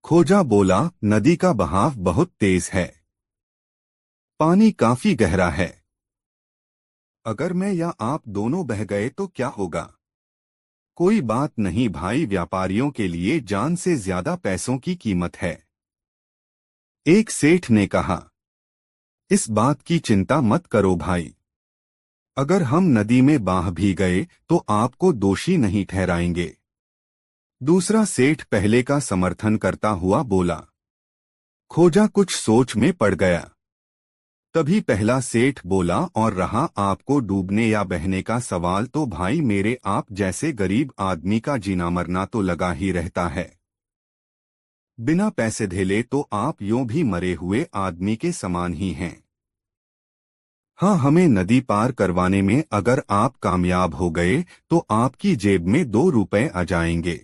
S1: खोजा बोला, नदी का बहाव बहुत तेज है, पानी काफी गहरा है। अगर मैं या आप दोनों बह गए तो क्या होगा? कोई बात नहीं भाई, व्यापारियों के लिए जान से ज्यादा पैसों की कीमत है। एक सेठ ने कहा, इस बात की चिंता मत करो भाई, अगर हम नदी में बह भी गए तो आपको दोषी नहीं ठहराएंगे। दूसरा सेठ पहले का समर्थन करता हुआ बोला। खोजा कुछ सोच में पड़ गया। तभी पहला सेठ बोला, और रहा आपको डूबने या बहने का सवाल, तो भाई मेरे आप जैसे गरीब आदमी का जीना मरना तो लगा ही रहता है। बिना पैसे धेले तो आप यूं भी मरे हुए आदमी के समान ही हैं। हाँ, हमें नदी पार करवाने में अगर आप कामयाब हो गए तो आपकी जेब में 2 रुपए आ जाएंगे।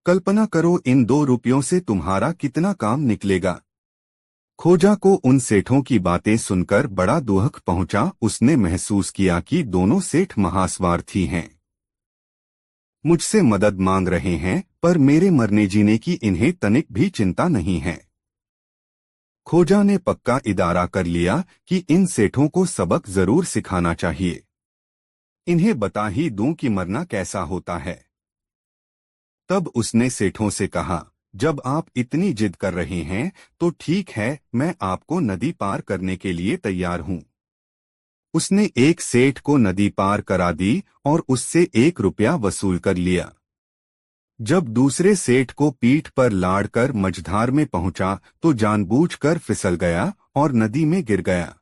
S1: कल्पना करो, इन 2 रुपयों से तुम्हारा कितना काम निकलेगा। खोजा को उन सेठों की बातें सुनकर बड़ा दुख पहुंचा। उसने महसूस किया कि दोनों सेठ महास्वार्थी हैं। मुझसे मदद मांग रहे हैं, पर मेरे मरने जीने की इन्हें तनिक भी चिंता नहीं है। खोजा ने पक्का इदारा कर लिया कि इन सेठों को सबक जरूर सिखाना चाहिए। इन्हें बता ही दूं कि मरना कैसा होता है। तब उसने सेठों से कहा, जब आप इतनी जिद कर रहे हैं तो ठीक है, मैं आपको नदी पार करने के लिए तैयार हूं। उसने एक सेठ को नदी पार करा दी और उससे 1 रुपया वसूल कर लिया। जब दूसरे सेठ को पीठ पर लादकर मझधार में पहुंचा तो जानबूझकर फिसल गया और नदी में गिर गया।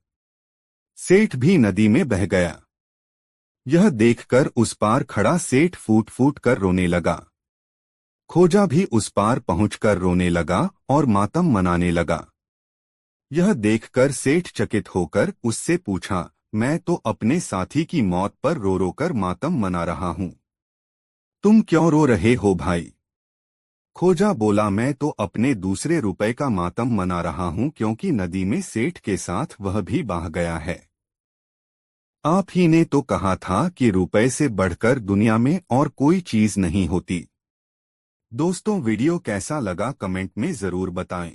S1: सेठ भी नदी में बह गया। यह देखकर उस पार खड़ा सेठ फूट फूट कर रोने लगा। खोजा भी उस पार पहुंचकर रोने लगा और मातम मनाने लगा। यह देखकर सेठ चकित होकर उससे पूछा, मैं तो अपने साथी की मौत पर रो रो कर मातम मना रहा हूं, तुम क्यों रो रहे हो भाई? खोजा बोला, मैं तो अपने दूसरे रुपए का मातम मना रहा हूं, क्योंकि नदी में सेठ के साथ वह भी बह गया है। आप ही ने तो कहा था कि रुपए से बढ़कर दुनिया में और कोई चीज नहीं होती। दोस्तों, वीडियो कैसा लगा कमेंट में जरूर बताएं।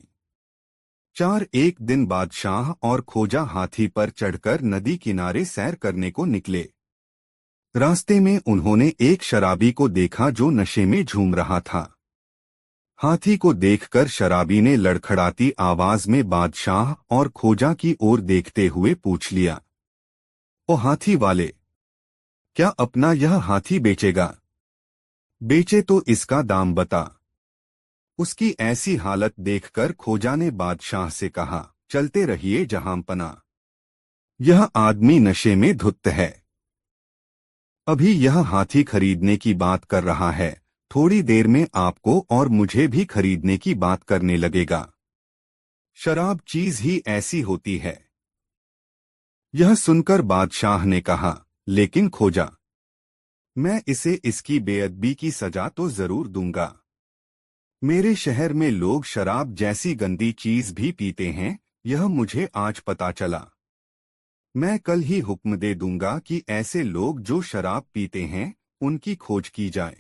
S1: एक दिन बादशाह और खोजा हाथी पर चढ़कर नदी किनारे सैर करने को निकले। रास्ते में उन्होंने एक शराबी को देखा जो नशे में झूम रहा था। हाथी को देखकर शराबी ने लड़खड़ाती आवाज में बादशाह और खोजा की ओर देखते हुए पूछ लिया, ओ हाथी वाले, क्या अपना यह हाथी बेचेगा? बेचे तो इसका दाम बता। उसकी ऐसी हालत देखकर खोजा ने बादशाह से कहा, चलते रहिए जहांपना, यह आदमी नशे में धुत है। अभी यह हाथी खरीदने की बात कर रहा है थोड़ी देर में आपको और मुझे भी खरीदने की बात करने लगेगा। शराब चीज ही ऐसी होती है। यह सुनकर बादशाह ने कहा, लेकिन खोजा, मैं इसे इसकी बेअदबी की सजा तो जरूर दूंगा। मेरे शहर में लोग शराब जैसी गंदी चीज भी पीते हैं, यह मुझे आज पता चला। मैं कल ही हुक्म दे दूंगा कि ऐसे लोग जो शराब पीते हैं उनकी खोज की जाए।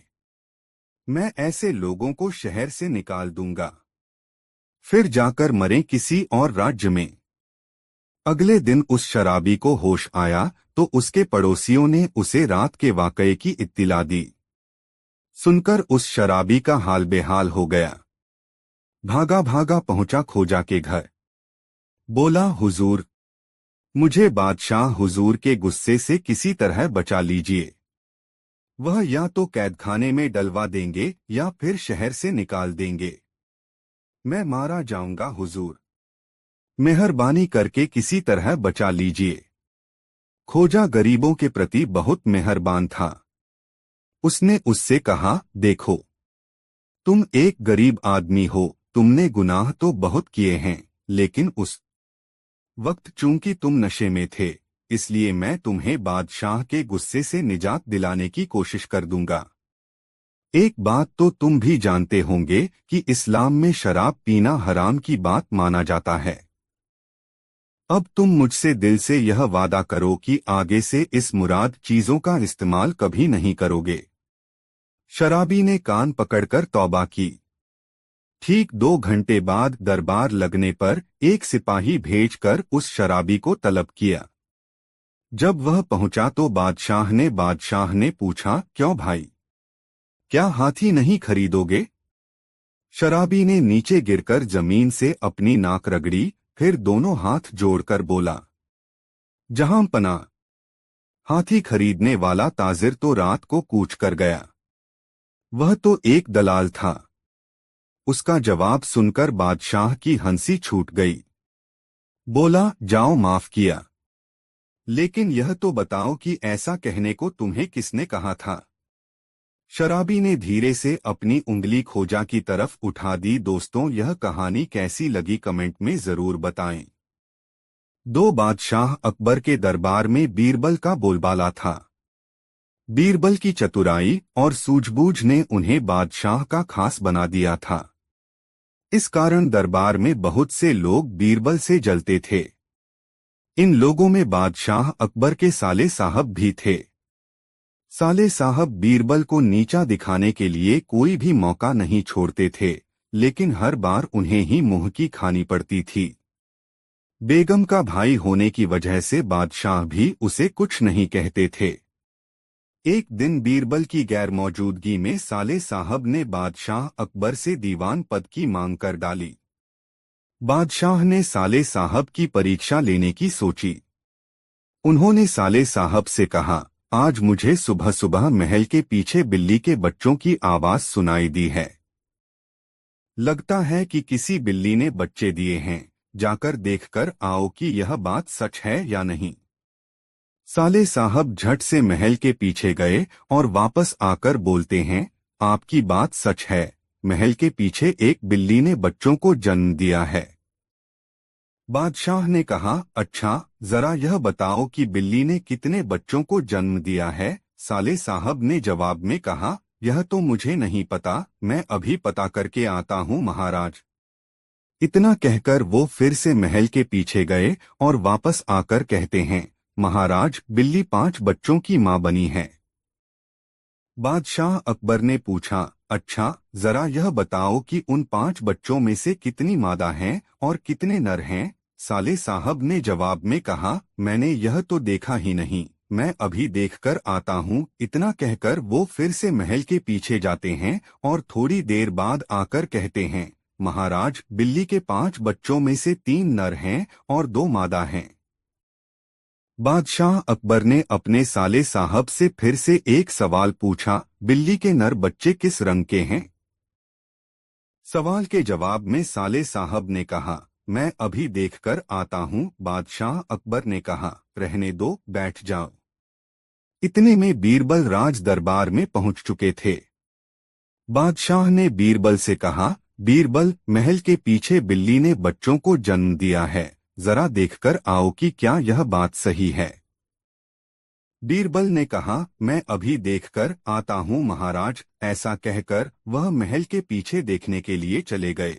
S1: मैं ऐसे लोगों को शहर से निकाल दूंगा, फिर जाकर मरें किसी और राज्य में। अगले दिन उस शराबी को होश आया तो उसके पड़ोसियों ने उसे रात के वाकये की इत्तिला दी। सुनकर उस शराबी का हाल बेहाल हो गया। भागा भागा पहुंचा खोजा के घर। बोला, हुजूर, मुझे बादशाह हुजूर के गुस्से से किसी तरह बचा लीजिए। वह या तो कैदखाने में डलवा देंगे या फिर शहर से निकाल देंगे। मैं मारा जाऊंगा हुजूर, मेहरबानी करके किसी तरह बचा लीजिए। खोजा गरीबों के प्रति बहुत मेहरबान था। उसने उससे कहा, देखो, तुम एक गरीब आदमी हो, तुमने गुनाह तो बहुत किए हैं, लेकिन उस वक्त चूंकि तुम नशे में थे, इसलिए मैं तुम्हें बादशाह के गुस्से से निजात दिलाने की कोशिश कर दूंगा। एक बात तो तुम भी जानते होंगे कि इस्लाम में शराब पीना हराम की बात माना जाता है। अब तुम मुझसे दिल से यह वादा करो कि आगे से इस मुराद चीजों का इस्तेमाल कभी नहीं करोगे। शराबी ने कान पकड़कर तौबा की। ठीक 2 घंटे बाद दरबार लगने पर एक सिपाही भेजकर उस शराबी को तलब किया। जब वह पहुंचा तो बादशाह ने पूछा, क्यों भाई, क्या हाथी नहीं खरीदोगे? शराबी ने नीचे गिरकर जमीन से अपनी नाक रगड़ी, फिर दोनों हाथ जोड़कर बोला, जहां पना, हाथी खरीदने वाला ताजिर तो रात को कूच कर गया। वह तो एक दलाल था। उसका जवाब सुनकर बादशाह की हंसी छूट गई। बोला, जाओ, माफ किया, लेकिन यह तो बताओ कि ऐसा कहने को तुम्हें किसने कहा था? शराबी ने धीरे से अपनी उंगली खोजा की तरफ उठा दी। दोस्तों, यह कहानी कैसी लगी कमेंट में जरूर बताएं। दो बादशाह अकबर के दरबार में बीरबल का बोलबाला था। बीरबल की चतुराई और सूझबूझ ने उन्हें बादशाह का खास बना दिया था। इस कारण दरबार में बहुत से लोग बीरबल से जलते थे। इन लोगों में बादशाह अकबर के साले साहब भी थे। साले साहब बीरबल को नीचा दिखाने के लिए कोई भी मौका नहीं छोड़ते थे, लेकिन हर बार उन्हें ही मुंह की खानी पड़ती थी। बेगम का भाई होने की वजह से बादशाह भी उसे कुछ नहीं कहते थे। एक दिन बीरबल की गैर मौजूदगी में साले साहब ने बादशाह अकबर से दीवान पद की मांग कर डाली। बादशाह ने साले साहब की परीक्षा लेने की सोची। उन्होंने साले साहब से कहा, आज मुझे सुबह सुबह महल के पीछे बिल्ली के बच्चों की आवाज सुनाई दी है। लगता है कि किसी बिल्ली ने बच्चे दिए हैं, जाकर देखकर आओ कि यह बात सच है या नहीं। साले साहब झट से महल के पीछे गए और वापस आकर बोलते हैं, आपकी बात सच है, महल के पीछे एक बिल्ली ने बच्चों को जन्म दिया है। बादशाह ने कहा, अच्छा, जरा यह बताओ कि बिल्ली ने कितने बच्चों को जन्म दिया है? साले साहब ने जवाब में कहा, यह तो मुझे नहीं पता, मैं अभी पता करके आता हूँ महाराज। इतना कहकर वो फिर से महल के पीछे गए और वापस आकर कहते हैं, महाराज, बिल्ली 5 बच्चों की मां बनी है। बादशाह अकबर ने पूछा, अच्छा, जरा यह बताओ कि उन 5 बच्चों में से कितनी मादा हैं और कितने नर हैं? साले साहब ने जवाब में कहा, मैंने यह तो देखा ही नहीं, मैं अभी देखकर आता हूँ। इतना कहकर वो फिर से महल के पीछे जाते हैं और थोड़ी देर बाद आकर कहते हैं, महाराज, बिल्ली के 5 बच्चों में से 3 नर हैं और 2 मादा हैं। बादशाह अकबर ने अपने साले साहब से फिर से एक सवाल पूछा, बिल्ली के नर बच्चे किस रंग के हैं? सवाल के जवाब में साले साहब ने कहा, मैं अभी देखकर आता हूँ। बादशाह अकबर ने कहा, रहने दो, बैठ जाओ। इतने में बीरबल राज दरबार में पहुंच चुके थे। बादशाह ने बीरबल से कहा, बीरबल, महल के पीछे बिल्ली ने बच्चों को जन्म दिया है, जरा देखकर आओ कि क्या यह बात सही है। बीरबल ने कहा, मैं अभी देखकर आता हूँ महाराज। ऐसा कहकर वह महल के पीछे देखने के लिए चले गए।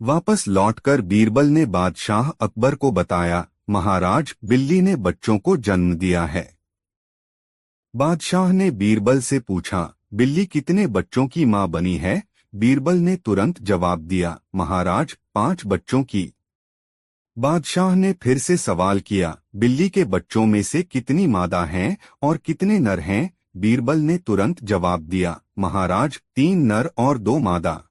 S1: वापस लौटकर बीरबल ने बादशाह अकबर को बताया, महाराज, बिल्ली ने बच्चों को जन्म दिया है। बादशाह ने बीरबल से पूछा, बिल्ली कितने बच्चों की मां बनी है? बीरबल ने तुरंत जवाब दिया, महाराज, 5 बच्चों की। बादशाह ने फिर से सवाल किया, बिल्ली के बच्चों में से कितनी मादा हैं और कितने नर हैं? बीरबल ने तुरंत जवाब दिया, महाराज, 3 नर और 2 मादा।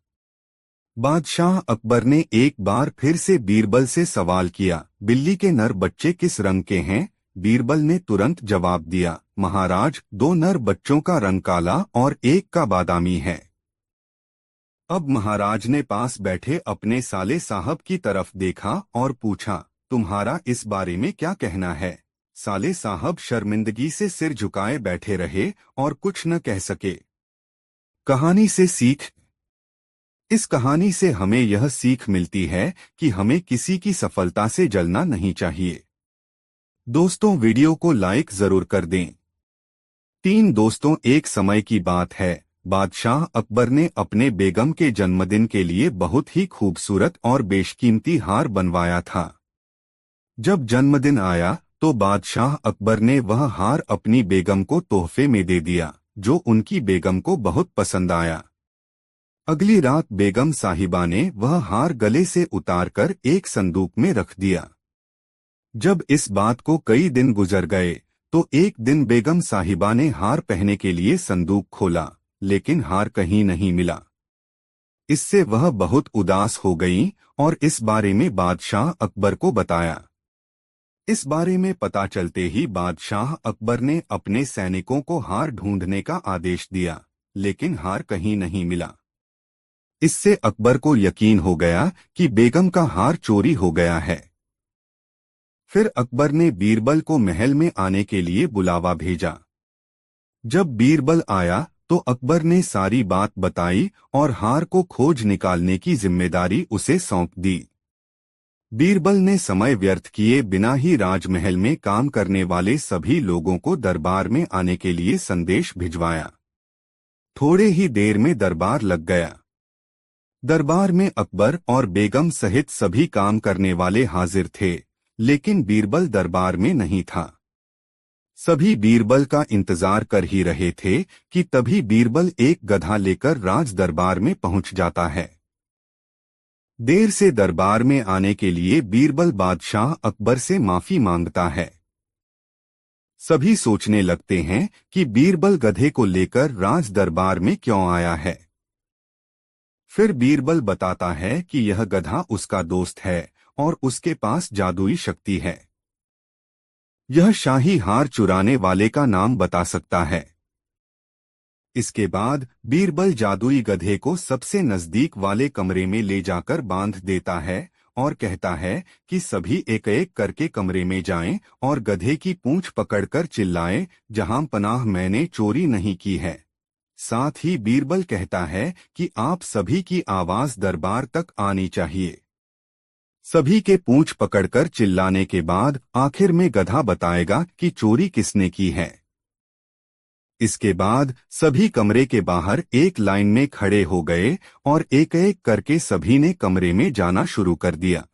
S1: बादशाह अकबर ने एक बार फिर से बीरबल से सवाल किया, बिल्ली के नर बच्चे किस रंग के हैं? बीरबल ने तुरंत जवाब दिया, महाराज, 2 नर बच्चों का रंग काला और एक का बादामी है। अब महाराज ने पास बैठे अपने साले साहब की तरफ देखा और पूछा, तुम्हारा इस बारे में क्या कहना है? साले साहब शर्मिंदगी से सिर झुकाए बैठे रहे और कुछ न कह सके। कहानी से सीख। इस कहानी से हमें यह सीख मिलती है कि हमें किसी की सफलता से जलना नहीं चाहिए। दोस्तों, वीडियो को लाइक जरूर कर दें। 3 दोस्तों, एक समय की बात है, बादशाह अकबर ने अपने बेगम के जन्मदिन के लिए बहुत ही खूबसूरत और बेशकीमती हार बनवाया था। जब जन्मदिन आया तो बादशाह अकबर ने वह हार अपनी बेगम को तोहफे में दे दिया, जो उनकी बेगम को बहुत पसंद आया। अगली रात बेगम साहिबा ने वह हार गले से उतारकर एक संदूक में रख दिया। जब इस बात को कई दिन गुजर गए तो एक दिन बेगम साहिबा ने हार पहनने के लिए संदूक खोला, लेकिन हार कहीं नहीं मिला। इससे वह बहुत उदास हो गईं और इस बारे में बादशाह अकबर को बताया। इस बारे में पता चलते ही बादशाह अकबर ने अपने सैनिकों को हार ढूंढने का आदेश दिया, लेकिन हार कहीं नहीं मिला। इससे अकबर को यकीन हो गया कि बेगम का हार चोरी हो गया है। फिर अकबर ने बीरबल को महल में आने के लिए बुलावा भेजा। जब बीरबल आया तो अकबर ने सारी बात बताई और हार को खोज निकालने की जिम्मेदारी उसे सौंप दी। बीरबल ने समय व्यर्थ किए बिना ही राजमहल में काम करने वाले सभी लोगों को दरबार में आने के लिए संदेश भिजवाया। थोड़े ही देर में दरबार लग गया। दरबार में अकबर और बेगम सहित सभी काम करने वाले हाजिर थे, लेकिन बीरबल दरबार में नहीं था। सभी बीरबल का इंतजार कर ही रहे थे कि तभी बीरबल एक गधा लेकर राज दरबार में पहुंच जाता है। देर से दरबार में आने के लिए बीरबल बादशाह अकबर से माफी मांगता है। सभी सोचने लगते हैं कि बीरबल गधे को लेकर राज दरबार में क्यों आया है। फिर बीरबल बताता है कि यह गधा उसका दोस्त है और उसके पास जादुई शक्ति है। यह शाही हार चुराने वाले का नाम बता सकता है। इसके बाद बीरबल जादुई गधे को सबसे नजदीक वाले कमरे में ले जाकर बांध देता है और कहता है कि सभी एक एक करके कमरे में जाएं और गधे की पूंछ पकड़कर चिल्लाएं, जहां पनाह, मैंने चोरी नहीं की है। साथ ही बीरबल कहता है कि आप सभी की आवाज दरबार तक आनी चाहिए। सभी के पूंछ पकड़कर चिल्लाने के बाद आखिर में गधा बताएगा कि चोरी किसने की है। इसके बाद सभी कमरे के बाहर एक लाइन में खड़े हो गए और एक एक करके सभी ने कमरे में जाना शुरू कर दिया।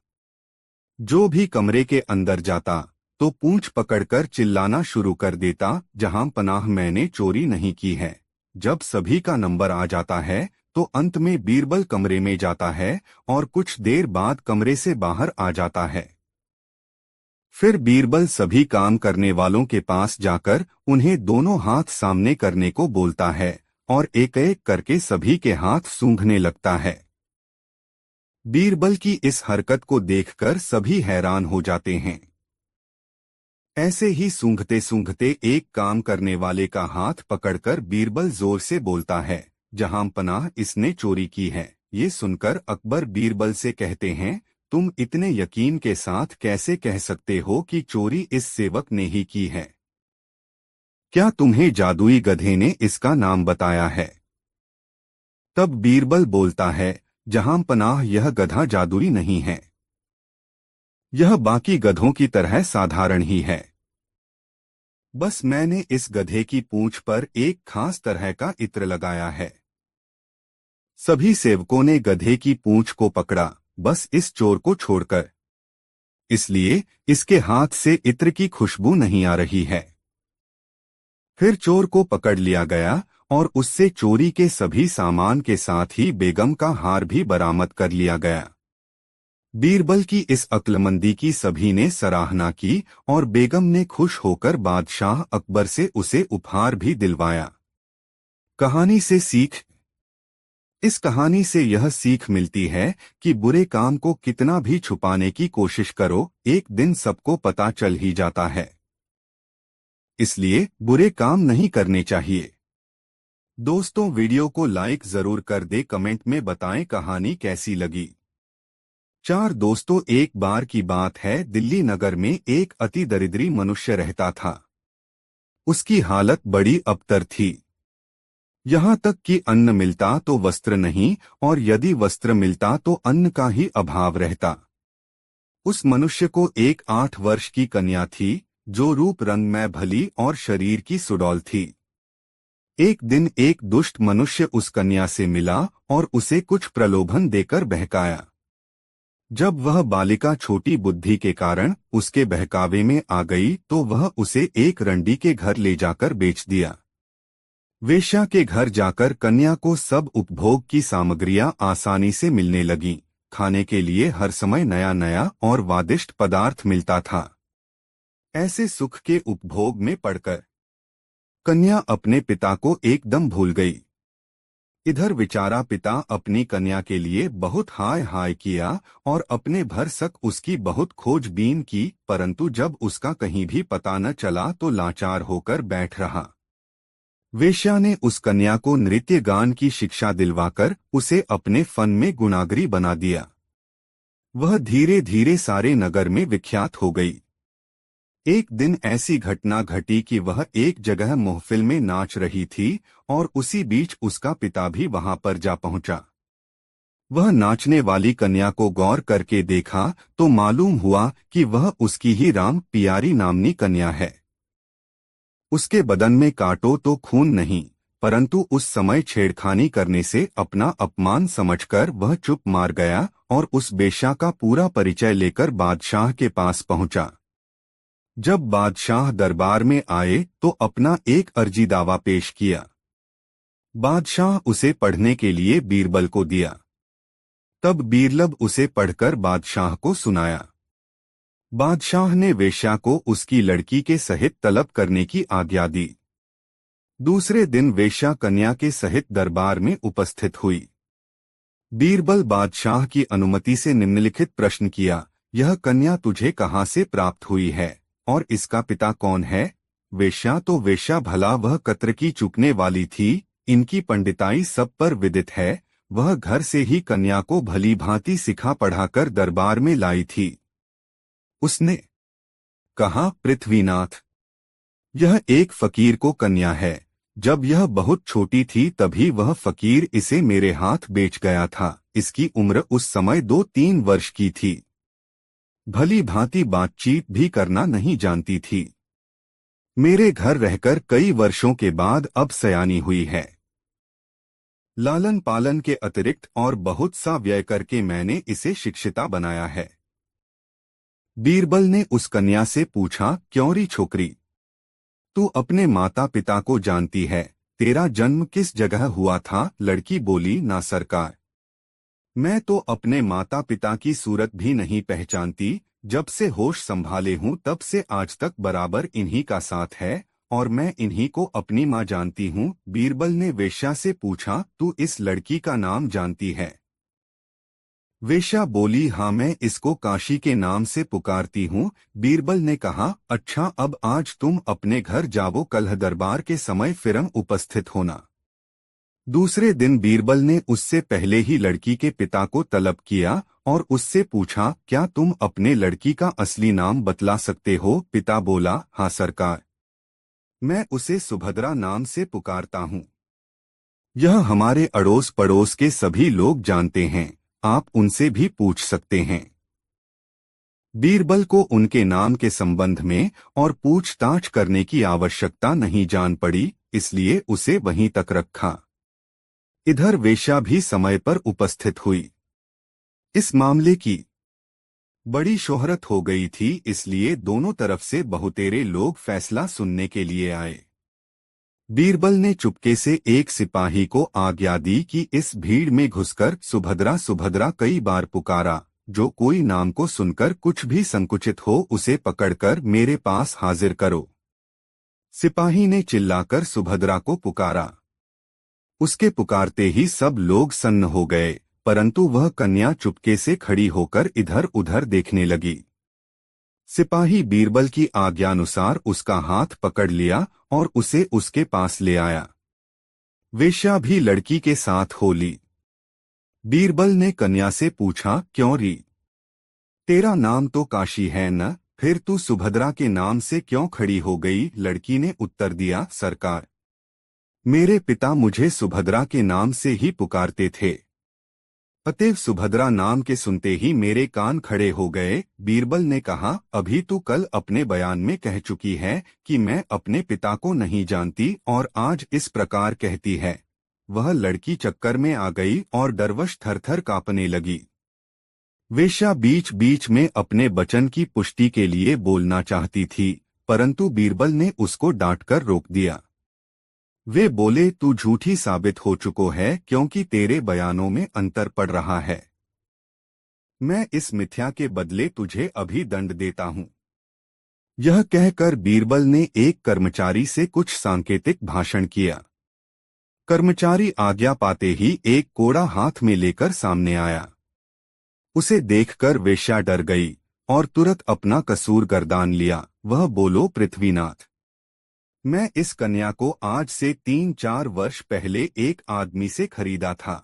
S1: जो भी कमरे के अंदर जाता तो पूंछ पकड़कर चिल्लाना शुरू कर देता, जहां पनाह, मैंने चोरी नहीं की है। जब सभी का नंबर आ जाता है तो अंत में बीरबल कमरे में जाता है और कुछ देर बाद कमरे से बाहर आ जाता है। फिर बीरबल सभी काम करने वालों के पास जाकर उन्हें दोनों हाथ सामने करने को बोलता है और एक एक करके सभी के हाथ सूंघने लगता है। बीरबल की इस हरकत को देखकर सभी हैरान हो जाते हैं। ऐसे ही सूंघते सूंघते एक काम करने वाले का हाथ पकड़कर बीरबल जोर से बोलता है, जहां पनाह, इसने चोरी की है। ये सुनकर अकबर बीरबल से कहते हैं, तुम इतने यकीन के साथ कैसे कह सकते हो कि चोरी इस सेवक ने ही की है? क्या तुम्हें जादुई गधे ने इसका नाम बताया है? तब बीरबल बोलता है, जहां पनाह यह गधा जादुई नहीं है। यह बाकी गधों की तरह साधारण ही है। बस मैंने इस गधे की पूंछ पर एक खास तरह का इत्र लगाया है। सभी सेवकों ने गधे की पूंछ को पकड़ा, बस इस चोर को छोड़कर। इसलिए इसके हाथ से इत्र की खुशबू नहीं आ रही है। फिर चोर को पकड़ लिया गया और उससे चोरी के सभी सामान के साथ ही बेगम का हार भी बरामद कर लिया गया। बीरबल की इस अक्लमंदी की सभी ने सराहना की और बेगम ने खुश होकर बादशाह अकबर से उसे उपहार भी दिलवाया। कहानी से सीख। इस कहानी से यह सीख मिलती है कि बुरे काम को कितना भी छुपाने की कोशिश करो, एक दिन सबको पता चल ही जाता है। इसलिए बुरे काम नहीं करने चाहिए। दोस्तों, वीडियो को लाइक जरूर कर दे, कमेंट में बताएं कहानी कैसी लगी। 4 दोस्तों, एक बार की बात है, दिल्ली नगर में एक अति दरिद्री मनुष्य रहता था। उसकी हालत बड़ी अबतर थी। यहाँ तक कि अन्न मिलता तो वस्त्र नहीं, और यदि वस्त्र मिलता तो अन्न का ही अभाव रहता। उस मनुष्य को एक 8 वर्ष की कन्या थी, जो रूप रंग में भली और शरीर की सुडौल थी। एक दिन एक दुष्ट मनुष्य उस कन्या से मिला और उसे कुछ प्रलोभन देकर बहकाया। जब वह बालिका छोटी बुद्धि के कारण उसके बहकावे में आ गई तो वह उसे एक रंडी के घर ले जाकर बेच दिया। वेश्या के घर जाकर कन्या को सब उपभोग की सामग्रियां आसानी से मिलने लगीं। खाने के लिए हर समय नया नया और स्वादिष्ट पदार्थ मिलता था। ऐसे सुख के उपभोग में पड़कर कन्या अपने पिता को एकदम भूल गई। इधर बेचारा पिता अपनी कन्या के लिए बहुत हाय हाय किया और अपने भरसक उसकी बहुत खोजबीन की, परंतु जब उसका कहीं भी पता न चला तो लाचार होकर बैठ रहा। वेश्या ने उस कन्या को नृत्य गान की शिक्षा दिलवाकर उसे अपने फन में गुणाग्री बना दिया। वह धीरे धीरे सारे नगर में विख्यात हो गई। एक दिन ऐसी घटना घटी कि वह एक जगह महफिल में नाच रही थी और उसी बीच उसका पिता भी वहां पर जा पहुंचा। वह नाचने वाली कन्या को गौर करके देखा तो मालूम हुआ कि वह उसकी ही राम पियारी नामनी कन्या है। उसके बदन में काटो तो खून नहीं, परंतु उस समय छेड़खानी करने से अपना अपमान समझकर वह चुप मार गया और उस बेश्या का पूरा परिचय लेकर बादशाह के पास पहुंचा। जब बादशाह दरबार में आए तो अपना एक अर्जी दावा पेश किया। बादशाह उसे पढ़ने के लिए बीरबल को दिया। तब बीरबल उसे पढ़कर बादशाह को सुनाया। बादशाह ने वेश्या को उसकी लड़की के सहित तलब करने की आज्ञा दी। दूसरे दिन वेश्या कन्या के सहित दरबार में उपस्थित हुई। बीरबल बादशाह की अनुमति से निम्नलिखित प्रश्न किया, यह कन्या तुझे कहाँ से प्राप्त हुई है और इसका पिता कौन है? वेश्या तो वेश्या, भला वह कत्र की चूकने वाली थी, इनकी पंडिताई सब पर विदित है। वह घर से ही कन्या को भली भांति सिखा पढ़ाकर दरबार में लाई थी। उसने कहा, पृथ्वीनाथ, यह एक फकीर को कन्या है। जब यह बहुत छोटी थी तभी वह फकीर इसे मेरे हाथ बेच गया था। इसकी उम्र उस समय 2-3 वर्ष की थी। भली भांति बातचीत भी करना नहीं जानती थी। मेरे घर रहकर कई वर्षों के बाद अब सयानी हुई है। लालन पालन के अतिरिक्त और बहुत सा व्यय करके मैंने इसे शिक्षिता बनाया है। बीरबल ने उस कन्या से पूछा, क्यों री छोकरी, तू अपने माता पिता को जानती है? तेरा जन्म किस जगह हुआ था? लड़की बोली, ना सरकार, मैं तो अपने माता पिता की सूरत भी नहीं पहचानती। जब से होश संभाले हूँ तब से आज तक बराबर इन्हीं का साथ है और मैं इन्हीं को अपनी माँ जानती हूँ। बीरबल ने वेश्या से पूछा, तू इस लड़की का नाम जानती है? वेश्या बोली, हाँ, मैं इसको काशी के नाम से पुकारती हूँ। बीरबल ने कहा, अच्छा, अब आज तुम अपने घर जाओ, कल दरबार के समय फिर उपस्थित होना। दूसरे दिन बीरबल ने उससे पहले ही लड़की के पिता को तलब किया और उससे पूछा, क्या तुम अपने लड़की का असली नाम बतला सकते हो? पिता बोला, हाँ सरकार, मैं उसे सुभद्रा नाम से पुकारता हूँ। यह हमारे अड़ोस पड़ोस के सभी लोग जानते हैं, आप उनसे भी पूछ सकते हैं। बीरबल को उनके नाम के संबंध में और पूछताछ करने की आवश्यकता नहीं जान पड़ी, इसलिए उसे वहीं तक रखा। इधर वेश्या भी समय पर उपस्थित हुई। इस मामले की बड़ी शोहरत हो गई थी, इसलिए दोनों तरफ से बहुतेरे लोग फैसला सुनने के लिए आए। बीरबल ने चुपके से एक सिपाही को आज्ञा दी कि इस भीड़ में घुसकर सुभद्रा सुभद्रा कई बार पुकारा। जो कोई नाम को सुनकर कुछ भी संकुचित हो उसे पकड़कर मेरे पास हाजिर करो। सिपाही ने चिल्लाकर सुभद्रा को पुकारा। उसके पुकारते ही सब लोग सन्न हो गए, परंतु वह कन्या चुपके से खड़ी होकर इधर उधर देखने लगी। सिपाही बीरबल की आज्ञानुसार उसका हाथ पकड़ लिया और उसे उसके पास ले आया। वेश्या भी लड़की के साथ हो ली। बीरबल ने कन्या से पूछा, क्यों री? तेरा नाम तो काशी है न, फिर तू सुभद्रा के नाम से क्यों खड़ी हो गई? लड़की ने उत्तर दिया, सरकार, मेरे पिता मुझे सुभद्रा के नाम से ही पुकारते थे, अतएव सुभद्रा नाम के सुनते ही मेरे कान खड़े हो गए। बीरबल ने कहा, अभी तू कल अपने बयान में कह चुकी है कि मैं अपने पिता को नहीं जानती और आज इस प्रकार कहती है। वह लड़की चक्कर में आ गई और डरवश थरथर कांपने लगी। वेश्या बीच बीच में अपने वचन की पुष्टि के लिए बोलना चाहती थी, परंतु बीरबल ने उसको डांटकर रोक दिया। वे बोले, तू झूठी साबित हो चुको है, क्योंकि तेरे बयानों में अंतर पड़ रहा है। मैं इस मिथ्या के बदले तुझे अभी दंड देता हूं। यह कहकर बीरबल ने एक कर्मचारी से कुछ सांकेतिक भाषण किया। कर्मचारी आज्ञा पाते ही एक कोड़ा हाथ में लेकर सामने आया। उसे देखकर वेश्या डर गई और तुरंत अपना कसूर गर्दान लिया। वह बोलो, पृथ्वीनाथ, मैं इस कन्या को आज से 3-4 वर्ष पहले एक आदमी से खरीदा था।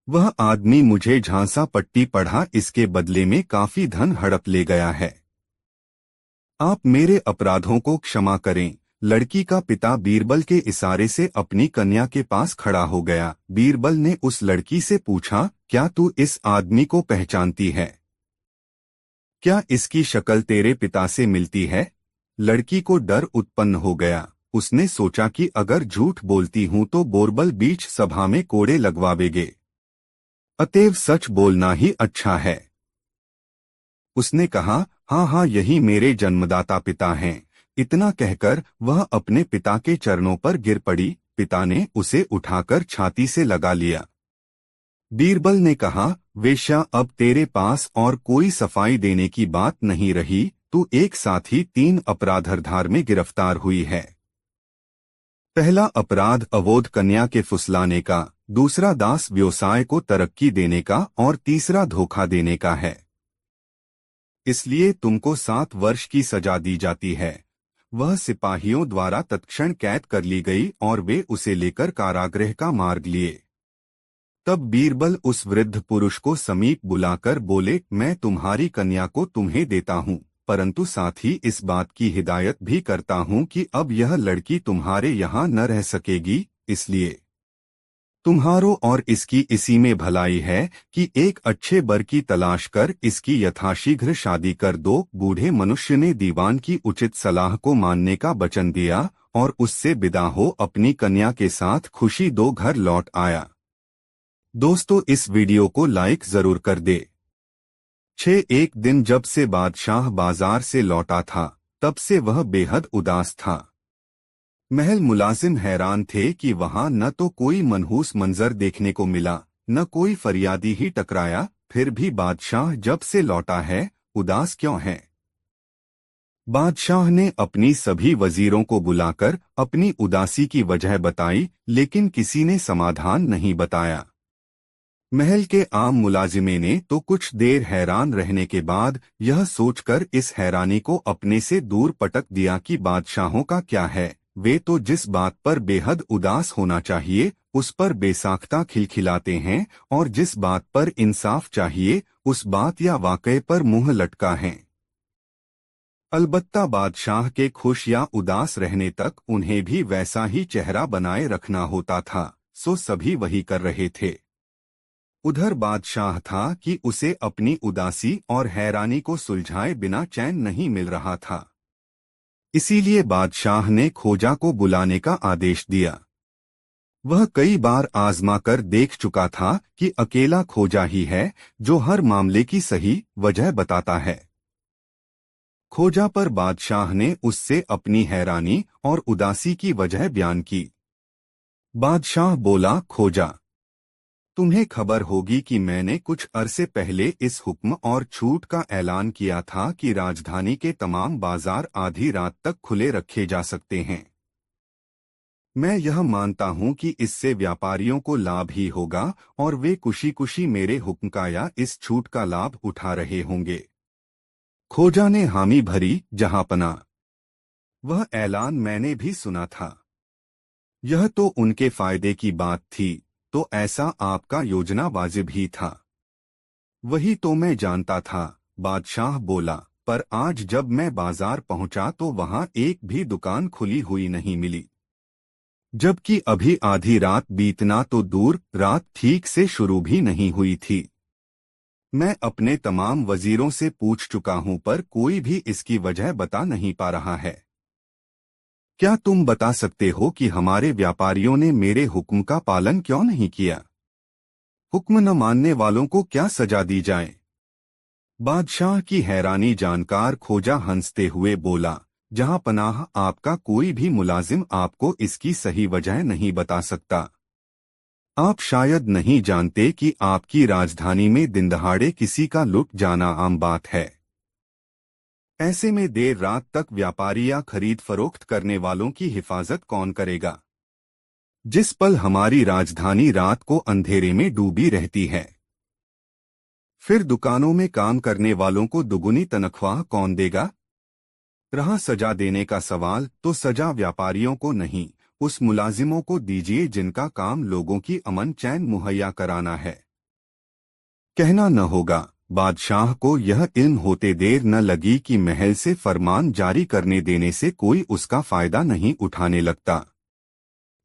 S1: वह आदमी मुझे झांसा पट्टी पढ़ा, इसके बदले में काफी धन हड़प ले गया है। आप मेरे अपराधों को क्षमा करें। लड़की का पिता बीरबल के इशारे से अपनी कन्या के पास खड़ा हो गया। बीरबल ने उस लड़की से पूछा, क्या तू इस आदमी को पहचानती है? क्या इसकी शक्ल तेरे पिता से मिलती है? लड़की को डर उत्पन्न हो गया। उसने सोचा कि अगर झूठ बोलती हूं तो बोरबल बीच सभा में कोड़े लगवावेगे, अतएव सच बोलना ही अच्छा है। उसने कहा, हाँ हाँ, यही मेरे जन्मदाता पिता हैं। इतना कहकर वह अपने पिता के चरणों पर गिर पड़ी। पिता ने उसे उठाकर छाती से लगा लिया। बीरबल ने कहा, वेश्या, अब तेरे पास और कोई सफाई देने की बात नहीं रही। तू एक साथ ही 3 अपराधाधार में गिरफ्तार हुई है। पहला अपराध अवोध कन्या के फुसलाने का, दूसरा दास व्यवसाय को तरक्की देने का और तीसरा धोखा देने का है। इसलिए तुमको 7 वर्ष की सजा दी जाती है। वह सिपाहियों द्वारा तत्क्षण कैद कर ली गई और वे उसे लेकर कारागृह का मार्ग लिए। तब बीरबल उस वृद्ध पुरुष को समीप बुलाकर बोले, मैं तुम्हारी कन्या को तुम्हें देता हूँ, परंतु साथ ही इस बात की हिदायत भी करता हूँ कि अब यह लड़की तुम्हारे यहाँ न रह सकेगी। इसलिए तुम्हारो और इसकी इसी में भलाई है कि एक अच्छे बर की तलाश कर इसकी यथाशीघ्र शादी कर दो। बूढ़े मनुष्य ने दीवान की उचित सलाह को मानने का वचन दिया और उससे विदा हो अपनी कन्या के साथ खुशी दो घर लौट आया। दोस्तों, इस वीडियो को लाइक जरूर कर दे। एक दिन जब से बादशाह बाजार से लौटा था, तब से वह बेहद उदास था। महल मुलाजिम हैरान थे कि वहां न तो कोई मनहूस मंजर देखने को मिला, न कोई फरियादी ही टकराया। फिर भी बादशाह जब से लौटा है, उदास क्यों है? बादशाह ने अपनी सभी वजीरों को बुलाकर अपनी उदासी की वजह बताई, लेकिन किसी ने समाधान नहीं बताया। महल के आम मुलाजिमे ने तो कुछ देर हैरान रहने के बाद यह सोचकर इस हैरानी को अपने से दूर पटक दिया कि बादशाहों का क्या है, वे तो जिस बात पर बेहद उदास होना चाहिए उस पर बेसाख्ता खिलखिलाते हैं, और जिस बात पर इंसाफ चाहिए उस बात या वाकये पर मुंह लटका है। अलबत्ता बादशाह के खुश या उदास रहने तक उन्हें भी वैसा ही चेहरा बनाए रखना होता था। सो सभी वही कर रहे थे। उधर बादशाह था कि उसे अपनी उदासी और हैरानी को सुलझाए बिना चैन नहीं मिल रहा था। इसीलिए बादशाह ने खोजा को बुलाने का आदेश दिया। वह कई बार आजमा कर देख चुका था कि अकेला खोजा ही है जो हर मामले की सही वजह बताता है। खोजा पर बादशाह ने उससे अपनी हैरानी और उदासी की वजह बयान की। बादशाह बोला, खोजा, तुम्हें खबर होगी कि मैंने कुछ अरसे पहले इस हुक्म और छूट का ऐलान किया था कि राजधानी के तमाम बाजार आधी रात तक खुले रखे जा सकते हैं। मैं यह मानता हूं कि इससे व्यापारियों को लाभ ही होगा और वे खुशी खुशी मेरे हुक्म का या इस छूट का लाभ उठा रहे होंगे। खोजा ने हामी भरी, जहांपना, वह ऐलान मैंने भी सुना था। यह तो उनके फायदे की बात थी, तो ऐसा आपका योजना वाजिब ही था। वही तो मैं जानता था, बादशाह बोला, पर आज जब मैं बाजार पहुंचा तो वहां एक भी दुकान खुली हुई नहीं मिली। जबकि अभी आधी रात बीतना तो दूर, रात ठीक से शुरू भी नहीं हुई थी। मैं अपने तमाम वजीरों से पूछ चुका हूं पर कोई भी इसकी वजह बता नहीं पा रहा है। क्या तुम बता सकते हो कि हमारे व्यापारियों ने मेरे हुक्म का पालन क्यों नहीं किया? हुक्म न मानने वालों को क्या सजा दी जाए? बादशाह की हैरानी जानकर खोजा हंसते हुए बोला, जहां पनाह, आपका कोई भी मुलाजिम आपको इसकी सही वजह नहीं बता सकता। आप शायद नहीं जानते कि आपकी राजधानी में दिनदहाड़े किसी का लुट जाना आम बात है। ऐसे में देर रात तक व्यापारी या खरीद फरोख्त करने वालों की हिफाजत कौन करेगा? जिस पल हमारी राजधानी रात को अंधेरे में डूबी रहती है, फिर दुकानों में काम करने वालों को दुगुनी तनख्वाह कौन देगा? रहा सजा देने का सवाल, तो सजा व्यापारियों को नहीं, उस मुलाजिमों को दीजिए जिनका काम लोगों की अमन चैन मुहैया कराना है। कहना न होगा, बादशाह को यह इल्म होते देर न लगी कि महल से फरमान जारी करने देने से कोई उसका फायदा नहीं उठाने लगता।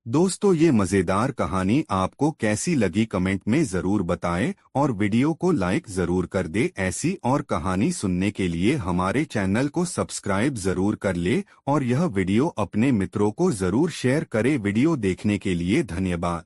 S1: दोस्तों, ये मज़ेदार कहानी आपको कैसी लगी कमेंट में ज़रूर बताएं और वीडियो को लाइक ज़रूर कर दे। ऐसी और कहानी सुनने के लिए हमारे चैनल को सब्सक्राइब ज़रूर कर ले और यह वीडियो अपने मित्रों को ज़रूर शेयर करें। वीडियो देखने के लिए धन्यवाद।